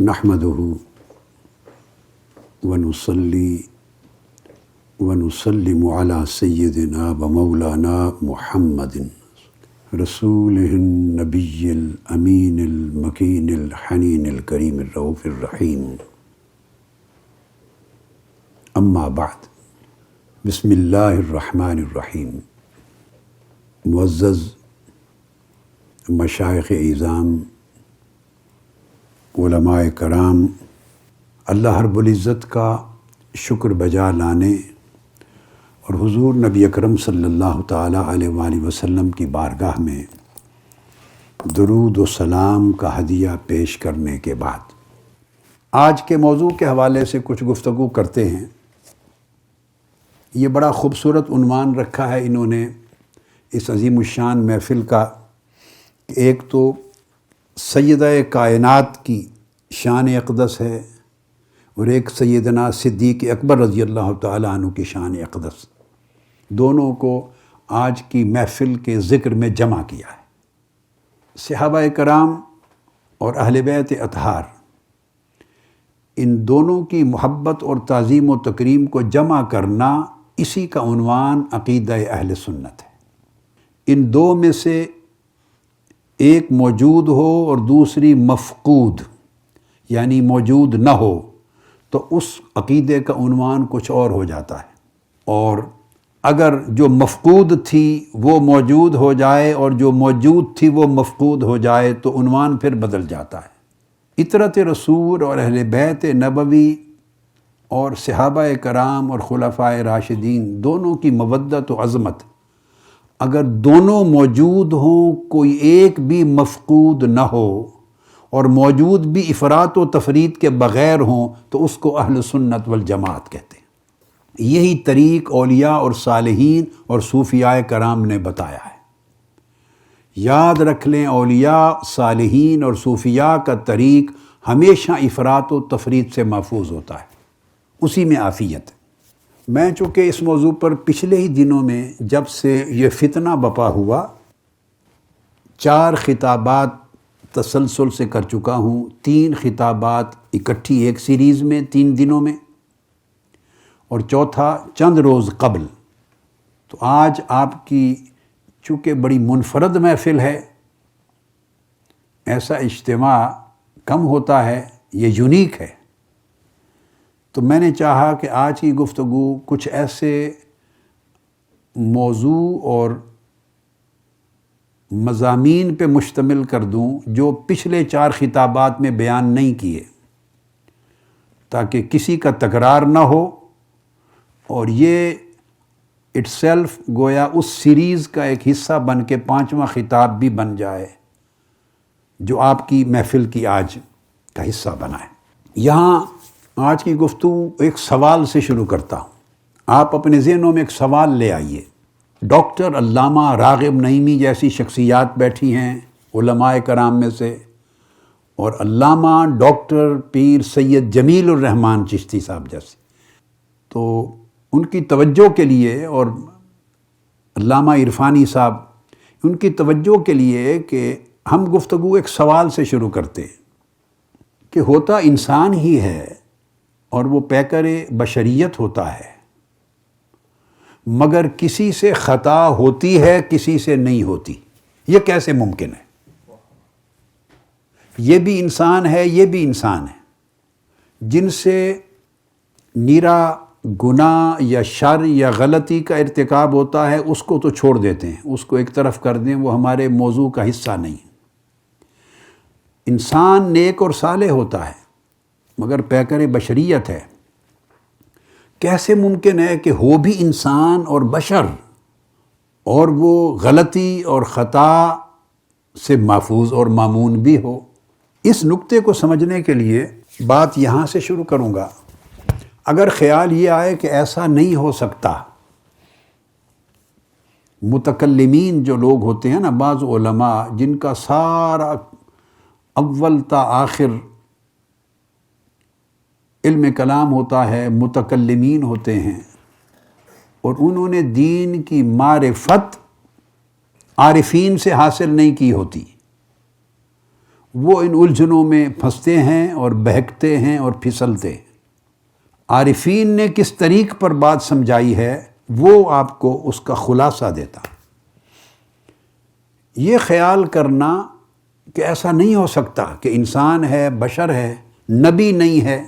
نحمدہ ونصلی ونسلم علی سیدنا و مولانا محمد رسولہ النبی الامین المکین الحنین الکریم الرؤوف الرحیم اما بعد بسم اللہ الرحمن الرحیم۔ معزز مشائخ اعظام، علماء کرام، اللہ رب العزت کا شکر بجا لانے اور حضور نبی اکرم صلی اللہ تعالیٰ علیہ وآلہ وسلم کی بارگاہ میں درود و سلام کا ہدیہ پیش کرنے کے بعد آج کے موضوع کے حوالے سے کچھ گفتگو کرتے ہیں۔ یہ بڑا خوبصورت عنوان رکھا ہے انہوں نے اس عظیم الشان محفل کا کہ ایک تو سیدہ کائنات کی شان اقدس ہے اور ایک سیدنا صدیق اکبر رضی اللہ تعالیٰ عنہ کی شان اقدس، دونوں کو آج کی محفل کے ذکر میں جمع کیا ہے۔ صحابہ کرام اور اہل بیت اطہار، ان دونوں کی محبت اور تعظیم و تکریم کو جمع کرنا، اسی کا عنوان عقیدہ اہل سنت ہے۔ ان دو میں سے ایک موجود ہو اور دوسری مفقود یعنی موجود نہ ہو تو اس عقیدے کا عنوان کچھ اور ہو جاتا ہے، اور اگر جو مفقود تھی وہ موجود ہو جائے اور جو موجود تھی وہ مفقود ہو جائے تو عنوان پھر بدل جاتا ہے۔ اطرت رسول اور اہل بیت نبوی اور صحابہ کرام اور خلفائے راشدین دونوں کی مودت و عظمت، اگر دونوں موجود ہوں، کوئی ایک بھی مفقود نہ ہو اور موجود بھی افراط و تفرید کے بغیر ہوں تو اس کو اہل سنت والجماعت کہتے ہیں۔ یہی طریق اولیاء اور صالحین اور صوفیاء کرام نے بتایا ہے۔ یاد رکھ لیں، اولیاء، صالحین اور صوفیاء کا طریق ہمیشہ افراط و تفرید سے محفوظ ہوتا ہے، اسی میں عافیت ہے۔ میں چونکہ اس موضوع پر پچھلے ہی دنوں میں جب سے یہ فتنہ بپا ہوا 4 خطابات تسلسل سے کر چکا ہوں، 3 خطابات اکٹھی ایک سیریز میں 3 دنوں میں، اور چوتھا چند روز قبل۔ تو آج آپ کی چونکہ بڑی منفرد محفل ہے، ایسا اجتماع کم ہوتا ہے، یہ یونیک ہے، تو میں نے چاہا کہ آج کی گفتگو کچھ ایسے موضوع اور مضامین پہ مشتمل کر دوں جو پچھلے 4 خطابات میں بیان نہیں کیے، تاکہ کسی کا تکرار نہ ہو، اور یہ اٹ سیلف گویا اس سیریز کا ایک حصہ بن کے 5واں خطاب بھی بن جائے جو آپ کی محفل کی آج کا حصہ بنا ہے۔ یہاں آج کی گفتگو ایک سوال سے شروع کرتا ہوں۔ آپ اپنے ذہنوں میں ایک سوال لے آئیے۔ ڈاکٹر علامہ راغب نعیمی جیسی شخصیات بیٹھی ہیں علماء کرام میں سے، اور علامہ ڈاکٹر پیر سید جمیل الرحمن چشتی صاحب جیسے، تو ان کی توجہ کے لیے، اور علامہ عرفانی صاحب، ان کی توجہ کے لیے کہ ہم گفتگو ایک سوال سے شروع کرتے ہیں کہ ہوتا انسان ہی ہے اور وہ پیکر بشریت ہوتا ہے، مگر کسی سے خطا ہوتی ہے، کسی سے نہیں ہوتی، یہ کیسے ممکن ہے؟ یہ بھی انسان ہے، یہ بھی انسان ہے۔ جن سے نیرا گناہ یا شر یا غلطی کا ارتکاب ہوتا ہے اس کو تو چھوڑ دیتے ہیں، اس کو ایک طرف کر دیں، وہ ہمارے موضوع کا حصہ نہیں۔ انسان نیک اور صالح ہوتا ہے مگر پیکر بشریت ہے۔ کیسے ممکن ہے کہ ہو بھی انسان اور بشر اور وہ غلطی اور خطا سے محفوظ اور مامون بھی ہو؟ اس نقطے کو سمجھنے کے لیے بات یہاں سے شروع کروں گا۔ اگر خیال یہ آئے کہ ایسا نہیں ہو سکتا، متکلمین جو لوگ ہوتے ہیں نا، بعض علماء جن کا سارا اول تا آخر علم کلام ہوتا ہے، متکلمین ہوتے ہیں، اور انہوں نے دین کی معرفت عارفین سے حاصل نہیں کی ہوتی، وہ ان الجھنوں میں پھنستے ہیں اور بہکتے ہیں اور پھسلتے ہیں۔ عارفین نے کس طریق پر بات سمجھائی ہے وہ آپ کو اس کا خلاصہ دیتا۔ یہ خیال کرنا کہ ایسا نہیں ہو سکتا کہ انسان ہے، بشر ہے، نبی نہیں ہے،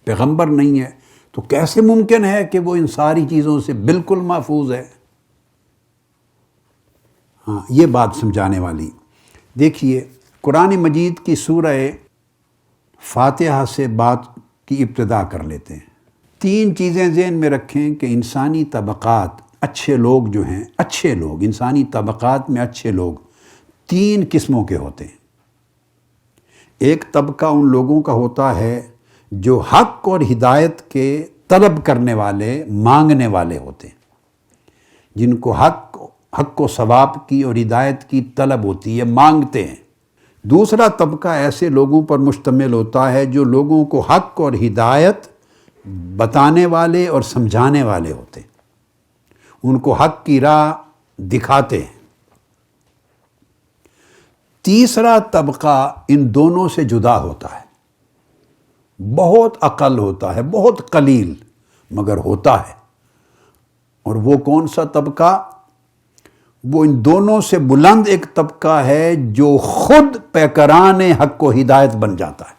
پیغمبر نہیں ہے، تو کیسے ممکن ہے کہ وہ ان ساری چیزوں سے بالکل محفوظ ہے؟ ہاں، یہ بات سمجھانے والی۔ دیکھیے، قرآن مجید کی سورہ فاتحہ سے بات کی ابتدا کر لیتے ہیں۔ 3 چیزیں ذہن میں رکھیں کہ انسانی طبقات، اچھے لوگ جو ہیں، اچھے لوگ، انسانی طبقات میں اچھے لوگ 3 قسموں کے ہوتے ہیں۔ ایک طبقہ ان لوگوں کا ہوتا ہے جو حق اور ہدایت کے طلب کرنے والے، مانگنے والے ہوتے ہیں، جن کو حق و ثواب کی اور ہدایت کی طلب ہوتی ہے، مانگتے ہیں۔ دوسرا طبقہ ایسے لوگوں پر مشتمل ہوتا ہے جو لوگوں کو حق اور ہدایت بتانے والے اور سمجھانے والے ہوتے ہیں، ان کو حق کی راہ دکھاتے ہیں۔ تیسرا طبقہ ان دونوں سے جدا ہوتا ہے، بہت اقل ہوتا ہے، بہت قلیل، مگر ہوتا ہے۔ اور وہ کون سا طبقہ؟ وہ ان دونوں سے بلند ایک طبقہ ہے جو خود پیکران حق و ہدایت بن جاتا ہے۔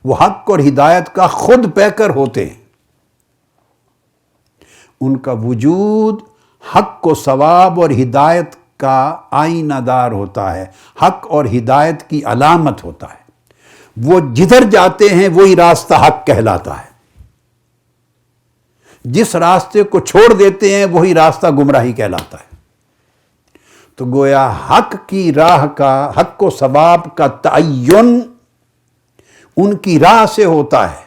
وہ حق اور ہدایت کا خود پیکر ہوتے ہیں، ان کا وجود حق و ثواب اور ہدایت کا آئینہ دار ہوتا ہے، حق اور ہدایت کی علامت ہوتا ہے۔ وہ جدھر جاتے ہیں وہی راستہ حق کہلاتا ہے، جس راستے کو چھوڑ دیتے ہیں وہی راستہ گمراہی کہلاتا ہے۔ تو گویا حق کی راہ کا، حق و ثواب کا تعین ان کی راہ سے ہوتا ہے،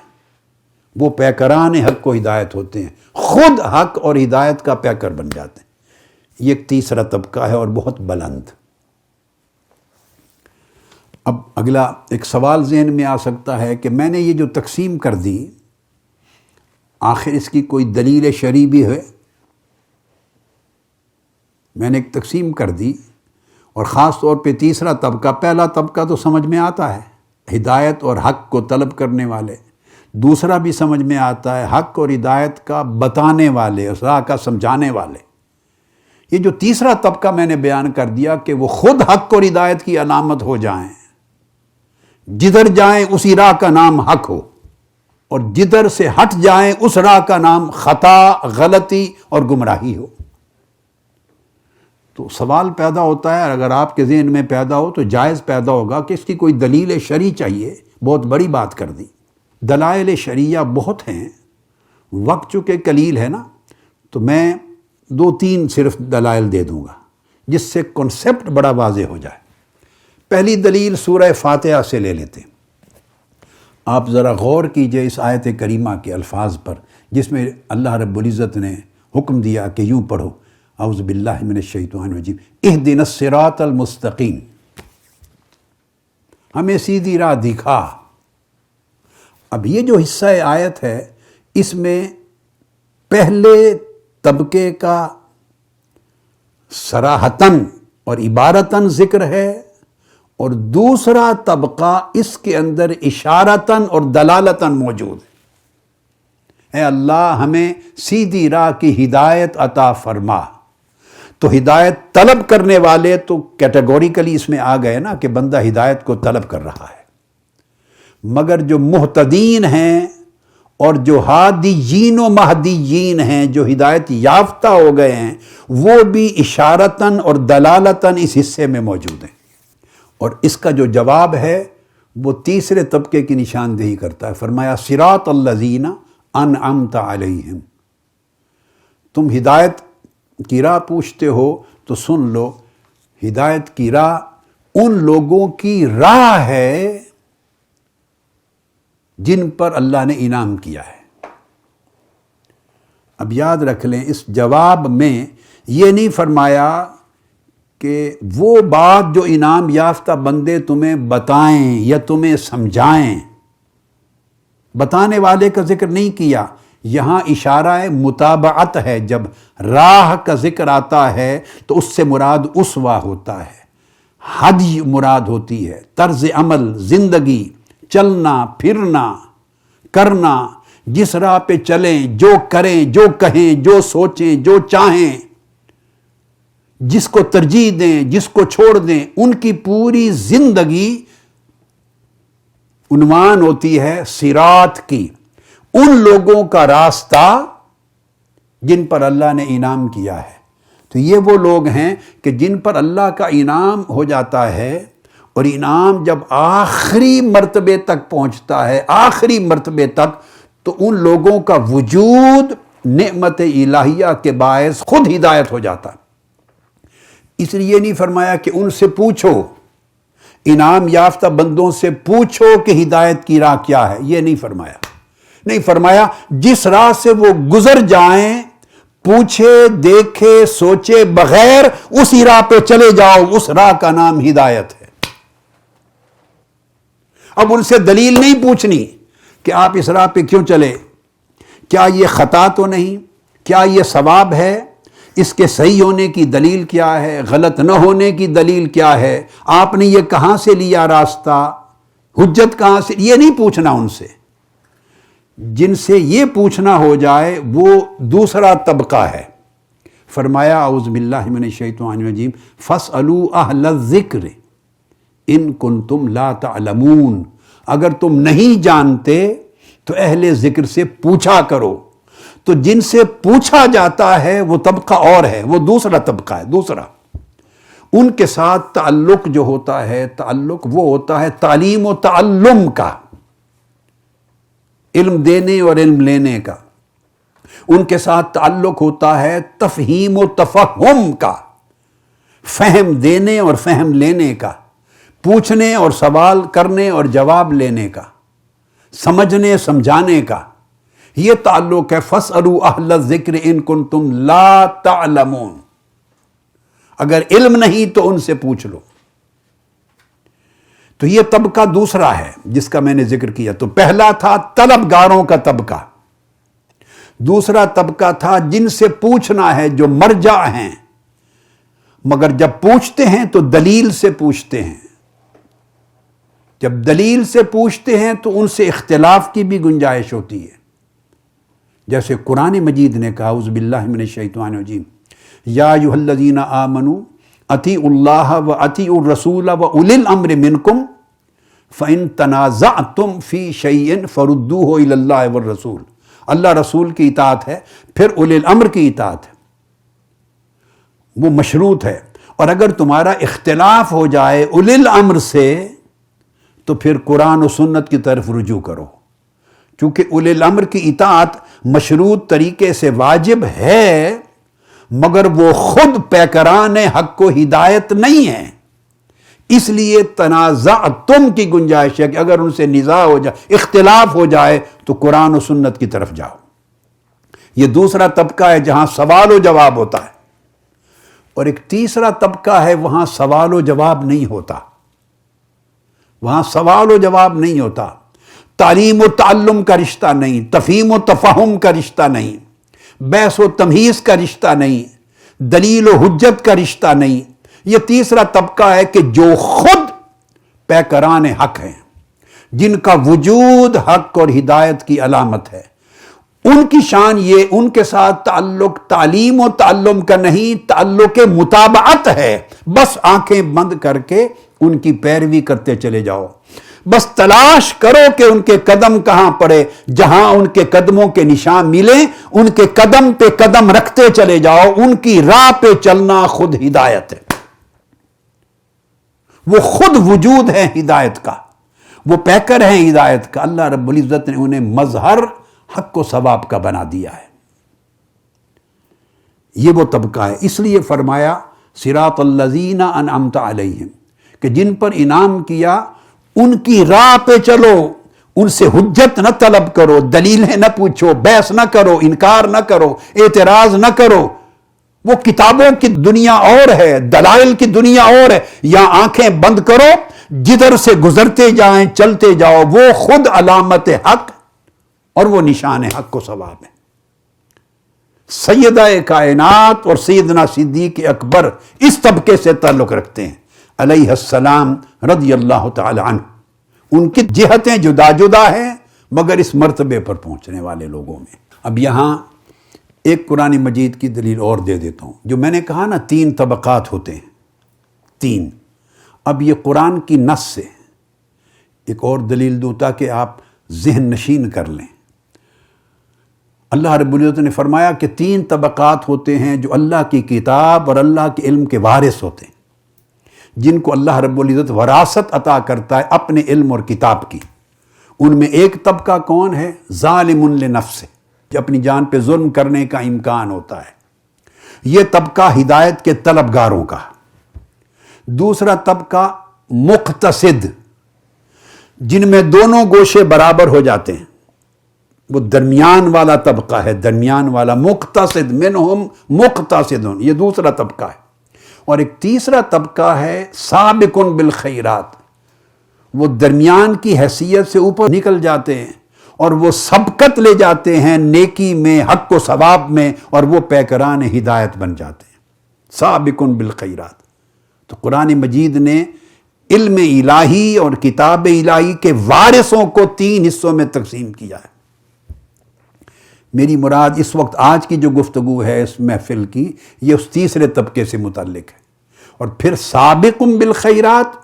وہ پیکران حق و ہدایت ہوتے ہیں، خود حق اور ہدایت کا پیکر بن جاتے ہیں۔ یہ ایک تیسرا طبقہ ہے اور بہت بلند۔ اب اگلا ایک سوال ذہن میں آ سکتا ہے کہ میں نے یہ جو تقسیم کر دی، آخر اس کی کوئی دلیل شرعی بھی ہے؟ میں نے ایک تقسیم کر دی، اور خاص طور پہ تیسرا طبقہ، پہلا طبقہ تو سمجھ میں آتا ہے، ہدایت اور حق کو طلب کرنے والے، دوسرا بھی سمجھ میں آتا ہے، حق اور ہدایت کا بتانے والے، اس راہ کا سمجھانے والے۔ یہ جو تیسرا طبقہ میں نے بیان کر دیا کہ وہ خود حق اور ہدایت کی علامت ہو جائیں، جدھر جائیں اسی راہ کا نام حق ہو، اور جدھر سے ہٹ جائیں اس راہ کا نام خطا، غلطی اور گمراہی ہو۔ تو سوال پیدا ہوتا ہے، اگر آپ کے ذہن میں پیدا ہو تو جائز پیدا ہوگا کہ اس کی کوئی دلیل شرعی چاہیے۔ بہت بڑی بات کر دی، دلائل شرعیہ بہت ہیں، وقت چونکہ قلیل ہے نا، تو میں 2-3 صرف دلائل دے دوں گا جس سے کنسپٹ بڑا واضح ہو جائے۔ پہلی دلیل سورہ فاتحہ سے لے لیتے ہیں۔ آپ ذرا غور کیجئے اس آیت کریمہ کے الفاظ پر، جس میں اللہ رب العزت نے حکم دیا کہ یوں پڑھو، اعوذ باللہ من الشیطان الرجیم، اہدنا الصراط المستقیم، ہمیں سیدھی راہ دکھا۔ اب یہ جو حصہ آیت ہے، اس میں پہلے طبقے کا صراحتاً اور عبارتاً ذکر ہے، اور دوسرا طبقہ اس کے اندر اشارتاً اور دلالتاً موجود ہے۔ اے اللہ ہمیں سیدھی راہ کی ہدایت عطا فرما۔ تو ہدایت طلب کرنے والے تو کیٹیگوریکلی اس میں آ گئے نا کہ بندہ ہدایت کو طلب کر رہا ہے، مگر جو مہتدین ہیں اور جو ہادیین و مہدیین ہیں، جو ہدایت یافتہ ہو گئے ہیں، وہ بھی اشارتاً اور دلالتاً اس حصے میں موجود ہیں۔ اور اس کا جو جواب ہے وہ تیسرے طبقے کی نشاندہی کرتا ہے۔ فرمایا صراط الذین انعمت علیہم، تم ہدایت کی راہ پوچھتے ہو تو سن لو، ہدایت کی راہ ان لوگوں کی راہ ہے جن پر اللہ نے انعام کیا ہے۔ اب یاد رکھ لیں، اس جواب میں یہ نہیں فرمایا کہ وہ بات جو انعام یافتہ بندے تمہیں بتائیں یا تمہیں سمجھائیں، بتانے والے کا ذکر نہیں کیا۔ یہاں اشارہ متابعت ہے، جب راہ کا ذکر آتا ہے تو اس سے مراد اسوہ ہوتا ہے، حدی مراد ہوتی ہے طرز عمل، زندگی، چلنا پھرنا کرنا، جس راہ پہ چلیں، جو کریں، جو کہیں، جو سوچیں، جو چاہیں، جس کو ترجیح دیں، جس کو چھوڑ دیں، ان کی پوری زندگی عنوان ہوتی ہے صراط کی، ان لوگوں کا راستہ جن پر اللہ نے انعام کیا ہے۔ تو یہ وہ لوگ ہیں کہ جن پر اللہ کا انعام ہو جاتا ہے، اور انعام جب آخری مرتبے تک پہنچتا ہے، آخری مرتبے تک، تو ان لوگوں کا وجود نعمت الہیہ کے باعث خود ہدایت ہو جاتا ہے۔ اس لیے یہ نہیں فرمایا کہ ان سے پوچھو، انعام یافتہ بندوں سے پوچھو کہ ہدایت کی راہ کیا ہے، یہ نہیں فرمایا۔ نہیں فرمایا جس راہ سے وہ گزر جائیں، پوچھے دیکھے سوچے بغیر اسی راہ پہ چلے جاؤ، اس راہ کا نام ہدایت ہے۔ اب ان سے دلیل نہیں پوچھنی کہ آپ اس راہ پہ کیوں چلے، کیا یہ خطا تو نہیں، کیا یہ ثواب ہے، اس کے صحیح ہونے کی دلیل کیا ہے، غلط نہ ہونے کی دلیل کیا ہے، آپ نے یہ کہاں سے لیا راستہ، حجت کہاں سے، یہ نہیں پوچھنا ان سے۔ جن سے یہ پوچھنا ہو جائے وہ دوسرا طبقہ ہے۔ فرمایا اعوذ باللہ من الشیطان الرجیم فاسألوا اہل الذکر ان کنتم لا تعلمون، اگر تم نہیں جانتے تو اہل ذکر سے پوچھا کرو۔ تو جن سے پوچھا جاتا ہے وہ طبقہ اور ہے، وہ دوسرا طبقہ ہے، دوسرا۔ ان کے ساتھ تعلق جو ہوتا ہے، تعلق وہ ہوتا ہے تعلیم و تعلم کا، علم دینے اور علم لینے کا۔ ان کے ساتھ تعلق ہوتا ہے تفہیم و تفہم کا، فہم دینے اور فہم لینے کا، پوچھنے اور سوال کرنے اور جواب لینے کا، سمجھنے سمجھانے کا، یہ تعلق ہے۔ فاسألوا اہل الذکر ان کنتم لا تعلمون، اگر علم نہیں تو ان سے پوچھ لو۔ تو یہ طبقہ دوسرا ہے جس کا میں نے ذکر کیا۔ تو پہلا تھا طلبگاروں کا طبقہ، دوسرا طبقہ تھا جن سے پوچھنا ہے، جو مرجع ہیں، مگر جب پوچھتے ہیں تو دلیل سے پوچھتے ہیں۔ جب دلیل سے پوچھتے ہیں تو ان سے اختلاف کی بھی گنجائش ہوتی ہے۔ جیسے قرآن مجید نے کہا اعوذ باللہ من الشیطان الرجیم یا ایھا الذین آمنوا اطیعوا اللہ واطیعوا الرسول واولی الامر منکم فإن تنازعتم فی شیء فردوہ الی اللہ والرسول۔ اللہ رسول کی اطاعت ہے، پھر اولی الامر کی اطاعت ہے، وہ مشروط ہے۔ اور اگر تمہارا اختلاف ہو جائے اولی الامر سے تو پھر قرآن و سنت کی طرف رجوع کرو، کیونکہ اولی الامر کی اطاعت مشروط طریقے سے واجب ہے، مگر وہ خود پیکران حق کو ہدایت نہیں ہے۔ اس لیے تنازعتم کی گنجائش ہے کہ اگر ان سے نزاع ہو جائے، اختلاف ہو جائے تو قرآن و سنت کی طرف جاؤ۔ یہ دوسرا طبقہ ہے جہاں سوال و جواب ہوتا ہے، اور ایک تیسرا طبقہ ہے وہاں سوال و جواب نہیں ہوتا، وہاں سوال و جواب نہیں ہوتا، تعلیم و تعلم کا رشتہ نہیں، تفہیم و تفہم کا رشتہ نہیں، بحث و تمہیز کا رشتہ نہیں، دلیل و حجت کا رشتہ نہیں۔ یہ تیسرا طبقہ ہے کہ جو خود پیکران حق ہیں، جن کا وجود حق اور ہدایت کی علامت ہے، ان کی شان یہ، ان کے ساتھ تعلق تعلیم و تعلم کا نہیں، تعلق متابعت ہے۔ بس آنکھیں بند کر کے ان کی پیروی کرتے چلے جاؤ، بس تلاش کرو کہ ان کے قدم کہاں پڑے، جہاں ان کے قدموں کے نشان ملیں ان کے قدم پہ قدم رکھتے چلے جاؤ۔ ان کی راہ پہ چلنا خود ہدایت ہے، وہ خود وجود ہے ہدایت کا، وہ پیکر ہیں ہدایت کا۔ اللہ رب العزت نے انہیں مظہر حق و ثواب کا بنا دیا ہے۔ یہ وہ طبقہ ہے، اس لیے فرمایا صراط الذین انعمت علیہم، کہ جن پر انعام کیا ان کی راہ پہ چلو، ان سے حجت نہ طلب کرو، دلیلیں نہ پوچھو، بحث نہ کرو، انکار نہ کرو، اعتراض نہ کرو۔ وہ کتابوں کی دنیا اور ہے، دلائل کی دنیا اور ہے، یا آنکھیں بند کرو، جدھر سے گزرتے جائیں چلتے جاؤ، وہ خود علامت حق اور وہ نشان حق و ثواب ہے۔ سیدہ کائنات اور سیدنا صدیق اکبر اس طبقے سے تعلق رکھتے ہیں۔ علیہ السلام رضی اللہ تعالی عنہ، ان کی جہتیں جدا جدا ہیں مگر اس مرتبے پر پہنچنے والے لوگوں میں۔ اب یہاں ایک قرآن مجید کی دلیل اور دے دیتا ہوں۔ جو میں نے کہا نا 3 طبقات ہوتے ہیں، 3، اب یہ قرآن کی نص سے ایک اور دلیل دوں تاکہ آپ ذہن نشین کر لیں۔ اللہ رب العزت نے فرمایا کہ 3 طبقات ہوتے ہیں جو اللہ کی کتاب اور اللہ کے علم کے وارث ہوتے ہیں، جن کو اللہ رب العزت وراثت عطا کرتا ہے اپنے علم اور کتاب کی۔ ان میں ایک طبقہ کون ہے؟ ظالم لنفسہ، جو اپنی جان پہ ظلم کرنے کا امکان ہوتا ہے، یہ طبقہ ہدایت کے طلبگاروں کا۔ دوسرا طبقہ مقتصد، جن میں دونوں گوشے برابر ہو جاتے ہیں، وہ درمیان والا طبقہ ہے، درمیان والا مقتصد، منہم مقتصد، یہ دوسرا طبقہ ہے۔ اور ایک تیسرا طبقہ ہے سابق بالخیرات، وہ درمیان کی حیثیت سے اوپر نکل جاتے ہیں اور وہ سبقت لے جاتے ہیں نیکی میں، حق و ثواب میں، اور وہ پیکران ہدایت بن جاتے ہیں، سابق بالخیرات۔ تو قرآن مجید نے علم الہی اور کتاب الہی کے وارثوں کو 3 حصوں میں تقسیم کیا ہے۔ میری مراد اس وقت آج کی جو گفتگو ہے اس محفل کی، یہ اس تیسرے طبقے سے متعلق ہے۔ اور پھر سابق بالخیرات،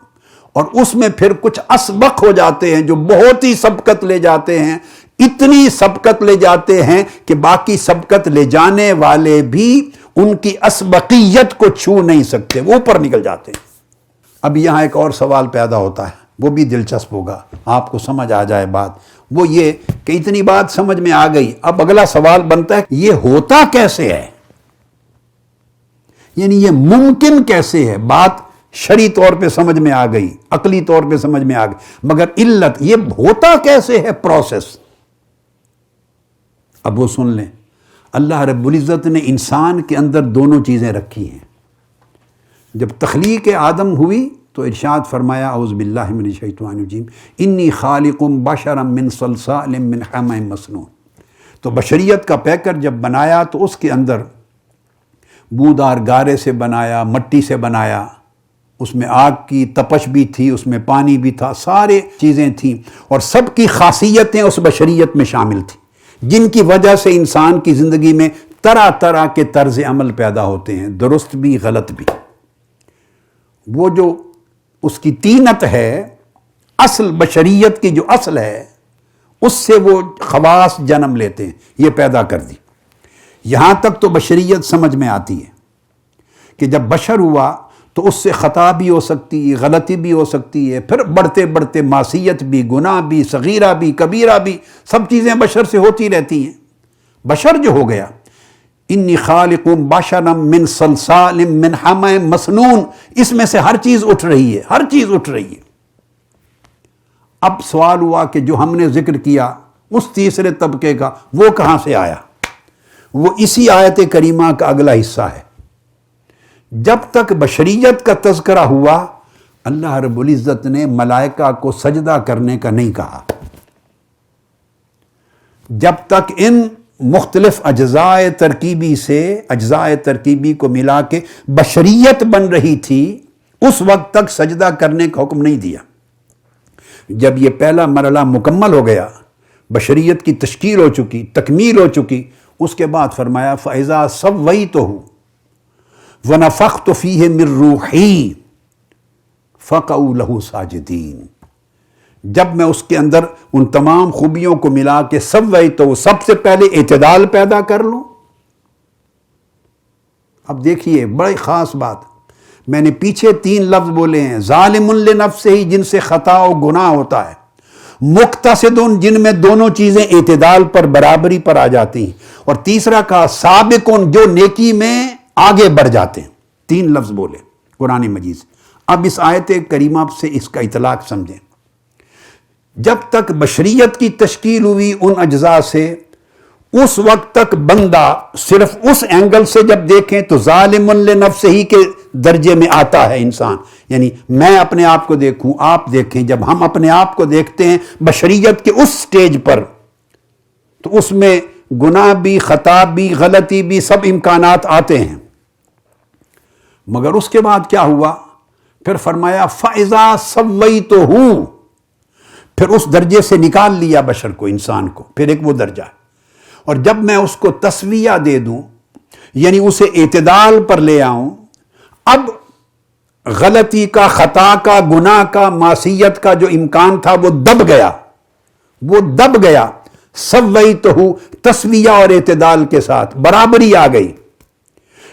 اور اس میں پھر کچھ اسبق ہو جاتے ہیں جو بہت ہی سبقت لے جاتے ہیں، اتنی سبقت لے جاتے ہیں کہ باقی سبقت لے جانے والے بھی ان کی اسبقیت کو چھو نہیں سکتے، وہ اوپر نکل جاتے ہیں۔ اب یہاں ایک اور سوال پیدا ہوتا ہے، وہ بھی دلچسپ ہوگا، آپ کو سمجھ آ جائے بات۔ وہ یہ کہ اتنی بات سمجھ میں آ گئی، اب اگلا سوال بنتا ہے یہ ہوتا کیسے ہے، یعنی یہ ممکن کیسے ہے؟ بات شرعی طور پہ سمجھ میں آ گئی، عقلی طور پہ سمجھ میں آ گئی، مگر علت یہ ہوتا کیسے ہے پروسیس؟ اب وہ سن لیں، اللہ رب العزت نے انسان کے اندر دونوں چیزیں رکھی ہیں۔ جب تخلیق آدم ہوئی تو ارشاد فرمایا اعوذ باللہ من الشیطان الرجیم انی خالق بشرا من صلصال من حمأ مسنون۔ تو بشریت کا پیکر جب بنایا تو اس کے اندر بودار گارے سے بنایا، مٹی سے بنایا، اس میں آگ کی تپش بھی تھی، اس میں پانی بھی تھا، سارے چیزیں تھیں، اور سب کی خاصیتیں اس بشریت میں شامل تھیں، جن کی وجہ سے انسان کی زندگی میں طرح طرح کے طرز عمل پیدا ہوتے ہیں، درست بھی غلط بھی۔ وہ جو اس کی طینت ہے، اصل بشریت کی جو اصل ہے، اس سے وہ خواص جنم لیتے ہیں، یہ پیدا کر دی۔ یہاں تک تو بشریت سمجھ میں آتی ہے کہ جب بشر ہوا تو اس سے خطا بھی ہو سکتی ہے، غلطی بھی ہو سکتی ہے، پھر بڑھتے بڑھتے معصیت بھی، گناہ بھی، صغیرہ بھی، کبیرہ بھی، سب چیزیں بشر سے ہوتی رہتی ہیں۔ بشر جو ہو گیا، انی خالق بشرا من صلصال من حمأ مسنون، اس میں سے ہر چیز اٹھ رہی ہے، ہر چیز اٹھ رہی ہے۔ اب سوال ہوا کہ جو ہم نے ذکر کیا اس تیسرے طبقے کا، وہ کہاں سے آیا؟ وہ اسی آیت کریمہ کا اگلا حصہ ہے۔ جب تک بشریت کا تذکرہ ہوا، اللہ رب العزت نے ملائکہ کو سجدہ کرنے کا نہیں کہا۔ جب تک ان مختلف اجزاء ترکیبی کو ملا کے بشریت بن رہی تھی، اس وقت تک سجدہ کرنے کا حکم نہیں دیا۔ جب یہ پہلا مرحلہ مکمل ہو گیا، بشریت کی تشکیل ہو چکی، تکمیل ہو چکی، اس کے بعد فرمایا فَإِذَا سَوَّيْتُهُ وَنَفَخْتُ فِيهِ مِن رُوحِي فَقَعُوا لَهُ سَاجِدِينَ۔ جب میں اس کے اندر ان تمام خوبیوں کو ملا کے تو سب سے پہلے اعتدال پیدا کر لوں۔ اب دیکھیے بڑی خاص بات، میں نے پیچھے 3 لفظ بولے ہیں، ظالم لنفسہ، جن سے خطا و گناہ ہوتا ہے، مقتصد، جن میں دونوں چیزیں اعتدال پر، برابری پر آ جاتی ہیں، اور تیسرا کہا سابق، جو نیکی میں آگے بڑھ جاتے ہیں۔ 3 لفظ بولے قرآن مجید سے۔ اب اس آیت کریمہ سے اس کا اطلاق سمجھیں۔ جب تک بشریت کی تشکیل ہوئی ان اجزاء سے، اس وقت تک بندہ صرف اس اینگل سے جب دیکھیں تو ظالم لنفسہ ہی کے درجے میں آتا ہے انسان، یعنی میں اپنے آپ کو دیکھوں، آپ دیکھیں، جب ہم اپنے آپ کو دیکھتے ہیں بشریت کے اس سٹیج پر، تو اس میں گناہ بھی، خطا بھی، غلطی بھی، سب امکانات آتے ہیں۔ مگر اس کے بعد کیا ہوا پھر فرمایا فَإِذَا سَوَّيْتُهُ، پھر اس درجے سے نکال لیا بشر کو، انسان کو، پھر ایک وہ درجہ ہے، اور جب میں اس کو تسویہ دے دوں، یعنی اسے اعتدال پر لے آؤں، اب غلطی کا، خطا کا، گناہ کا، معصیت کا جو امکان تھا وہ دب گیا، سویتہ، تسویہ اور اعتدال کے ساتھ برابری آ گئی۔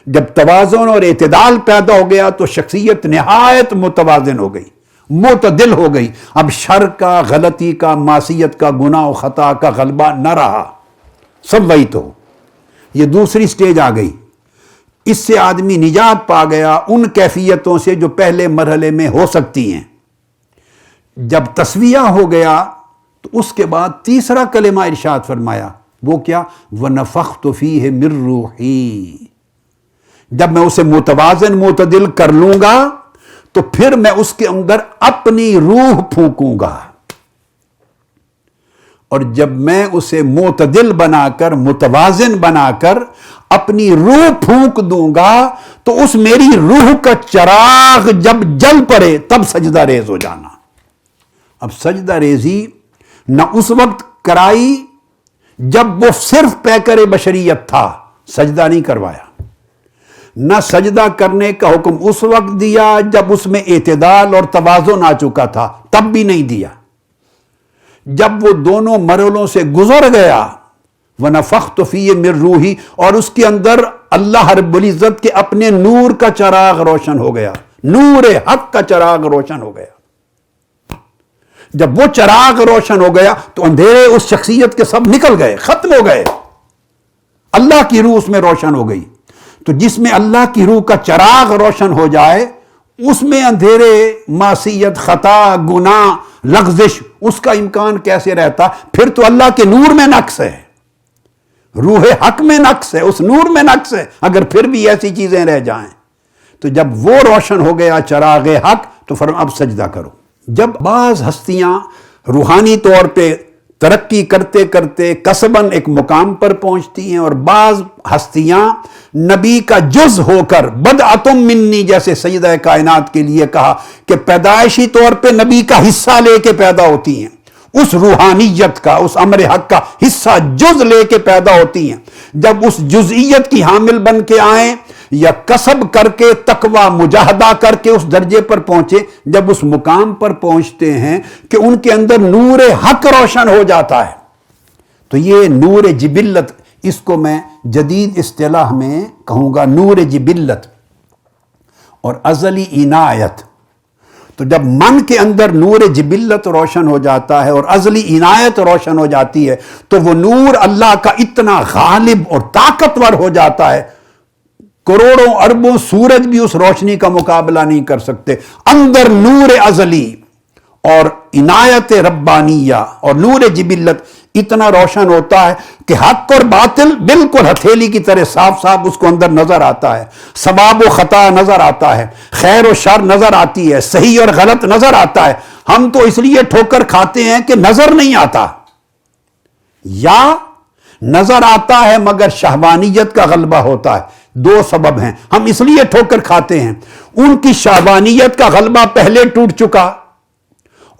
جب توازن اور اعتدال پیدا ہو گیا تو شخصیت نہایت متوازن ہو گئی، معتدل ہو گئی، اب شر کا، غلطی کا، معصیت کا، گناہ و خطا کا غلبہ نہ رہا۔ سویتہ، یہ دوسری سٹیج آ گئی، اس سے آدمی نجات پا گیا ان کیفیتوں سے جو پہلے مرحلے میں ہو سکتی ہیں۔ جب تسویہ ہو گیا تو اس کے بعد تیسرا کلمہ ارشاد فرمایا، وہ کیا؟ وَنَفَخْتُ فِيهِ مِن رُوحِي، جب میں اسے متوازن، معتدل کر لوں گا تو پھر میں اس کے اندر اپنی روح پھونکوں گا، اور جب میں اسے معتدل بنا کر، متوازن بنا کر اپنی روح پھونک دوں گا تو اس میری روح کا چراغ جب جل پڑے تب سجدہ ریز ہو جانا۔ اب سجدہ ریزی نہ اس وقت کرائی جب وہ صرف پیکر بشریت تھا، سجدہ نہیں کروایا، نہ سجدہ کرنے کا حکم اس وقت دیا جب اس میں اعتدال اور توازن آ چکا تھا، تب بھی نہیں دیا۔ جب وہ دونوں مرحلوں سے گزر گیا، وَنَفَخْتُ فِيهِ مِن رُوحِي، اور اس کے اندر اللہ رب العزت کے اپنے نور کا چراغ روشن ہو گیا، نور حق کا چراغ روشن ہو گیا۔ جب وہ چراغ روشن ہو گیا تو اندھیرے اس شخصیت کے سب نکل گئے، ختم ہو گئے، اللہ کی روح اس میں روشن ہو گئی۔ تو جس میں اللہ کی روح کا چراغ روشن ہو جائے اس میں اندھیرے، معصیت، خطا، گناہ، لغزش، اس کا امکان کیسے رہتا؟ پھر تو اللہ کے نور میں نقص ہے، روح حق میں نقص ہے، اس نور میں نقص ہے اگر پھر بھی ایسی چیزیں رہ جائیں۔ تو جب وہ روشن ہو گیا چراغ حق تو فرمایا اب سجدہ کرو۔ جب بعض ہستیاں روحانی طور پہ ترقی کرتے کرتے قصباً ایک مقام پر پہنچتی ہیں، اور بعض ہستیاں نبی کا جز ہو کر بدعتم منی، جیسے سیدہ کائنات کے لیے کہا کہ پیدائشی طور پہ نبی کا حصہ لے کے پیدا ہوتی ہیں، اس روحانیت کا، اس امر حق کا حصہ جز لے کے پیدا ہوتی ہیں۔ جب اس جزئیت کی حامل بن کے آئیں یا کسب کر کے، تقوی مجاہدہ کر کے اس درجے پر پہنچے، جب اس مقام پر پہنچتے ہیں کہ ان کے اندر نور حق روشن ہو جاتا ہے، تو یہ نور جبلت، اس کو میں جدید اصطلاح میں کہوں گا نور جبلت اور ازلی عنایت۔ تو جب من کے اندر نور جبلت روشن ہو جاتا ہے اور ازلی عنایت روشن ہو جاتی ہے تو وہ نور اللہ کا اتنا غالب اور طاقتور ہو جاتا ہے، کروڑوں اربوں سورج بھی اس روشنی کا مقابلہ نہیں کر سکتے۔ اندر نور ازلی اور عنایت ربانیہ اور نور جبلت اتنا روشن ہوتا ہے کہ حق اور باطل بالکل ہتھیلی کی طرح صاف صاف اس کو اندر نظر آتا ہے، ثواب و خطا نظر آتا ہے، خیر و شر نظر آتی ہے، صحیح اور غلط نظر آتا ہے۔ ہم تو اس لیے ٹھوکر کھاتے ہیں کہ نظر نہیں آتا، یا نظر آتا ہے مگر شہوانیت کا غلبہ ہوتا ہے۔ دو سبب ہیں، ہم اس لیے ٹھوکر کھاتے ہیں، ان کی شہوانیت کا غلبہ پہلے ٹوٹ چکا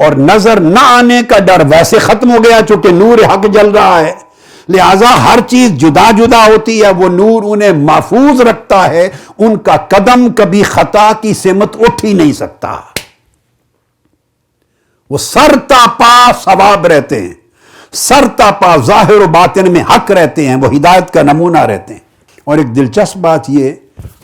اور نظر نہ آنے کا ڈر ویسے ختم ہو گیا چونکہ نور حق جل رہا ہے، لہذا ہر چیز جدا جدا ہوتی ہے، وہ نور انہیں محفوظ رکھتا ہے، ان کا قدم کبھی خطا کی سمت اٹھ ہی نہیں سکتا، وہ سر تا پا ثواب رہتے ہیں، سر تا پا ظاہر و باطن میں حق رہتے ہیں، وہ ہدایت کا نمونہ رہتے ہیں۔ اور ایک دلچسپ بات یہ،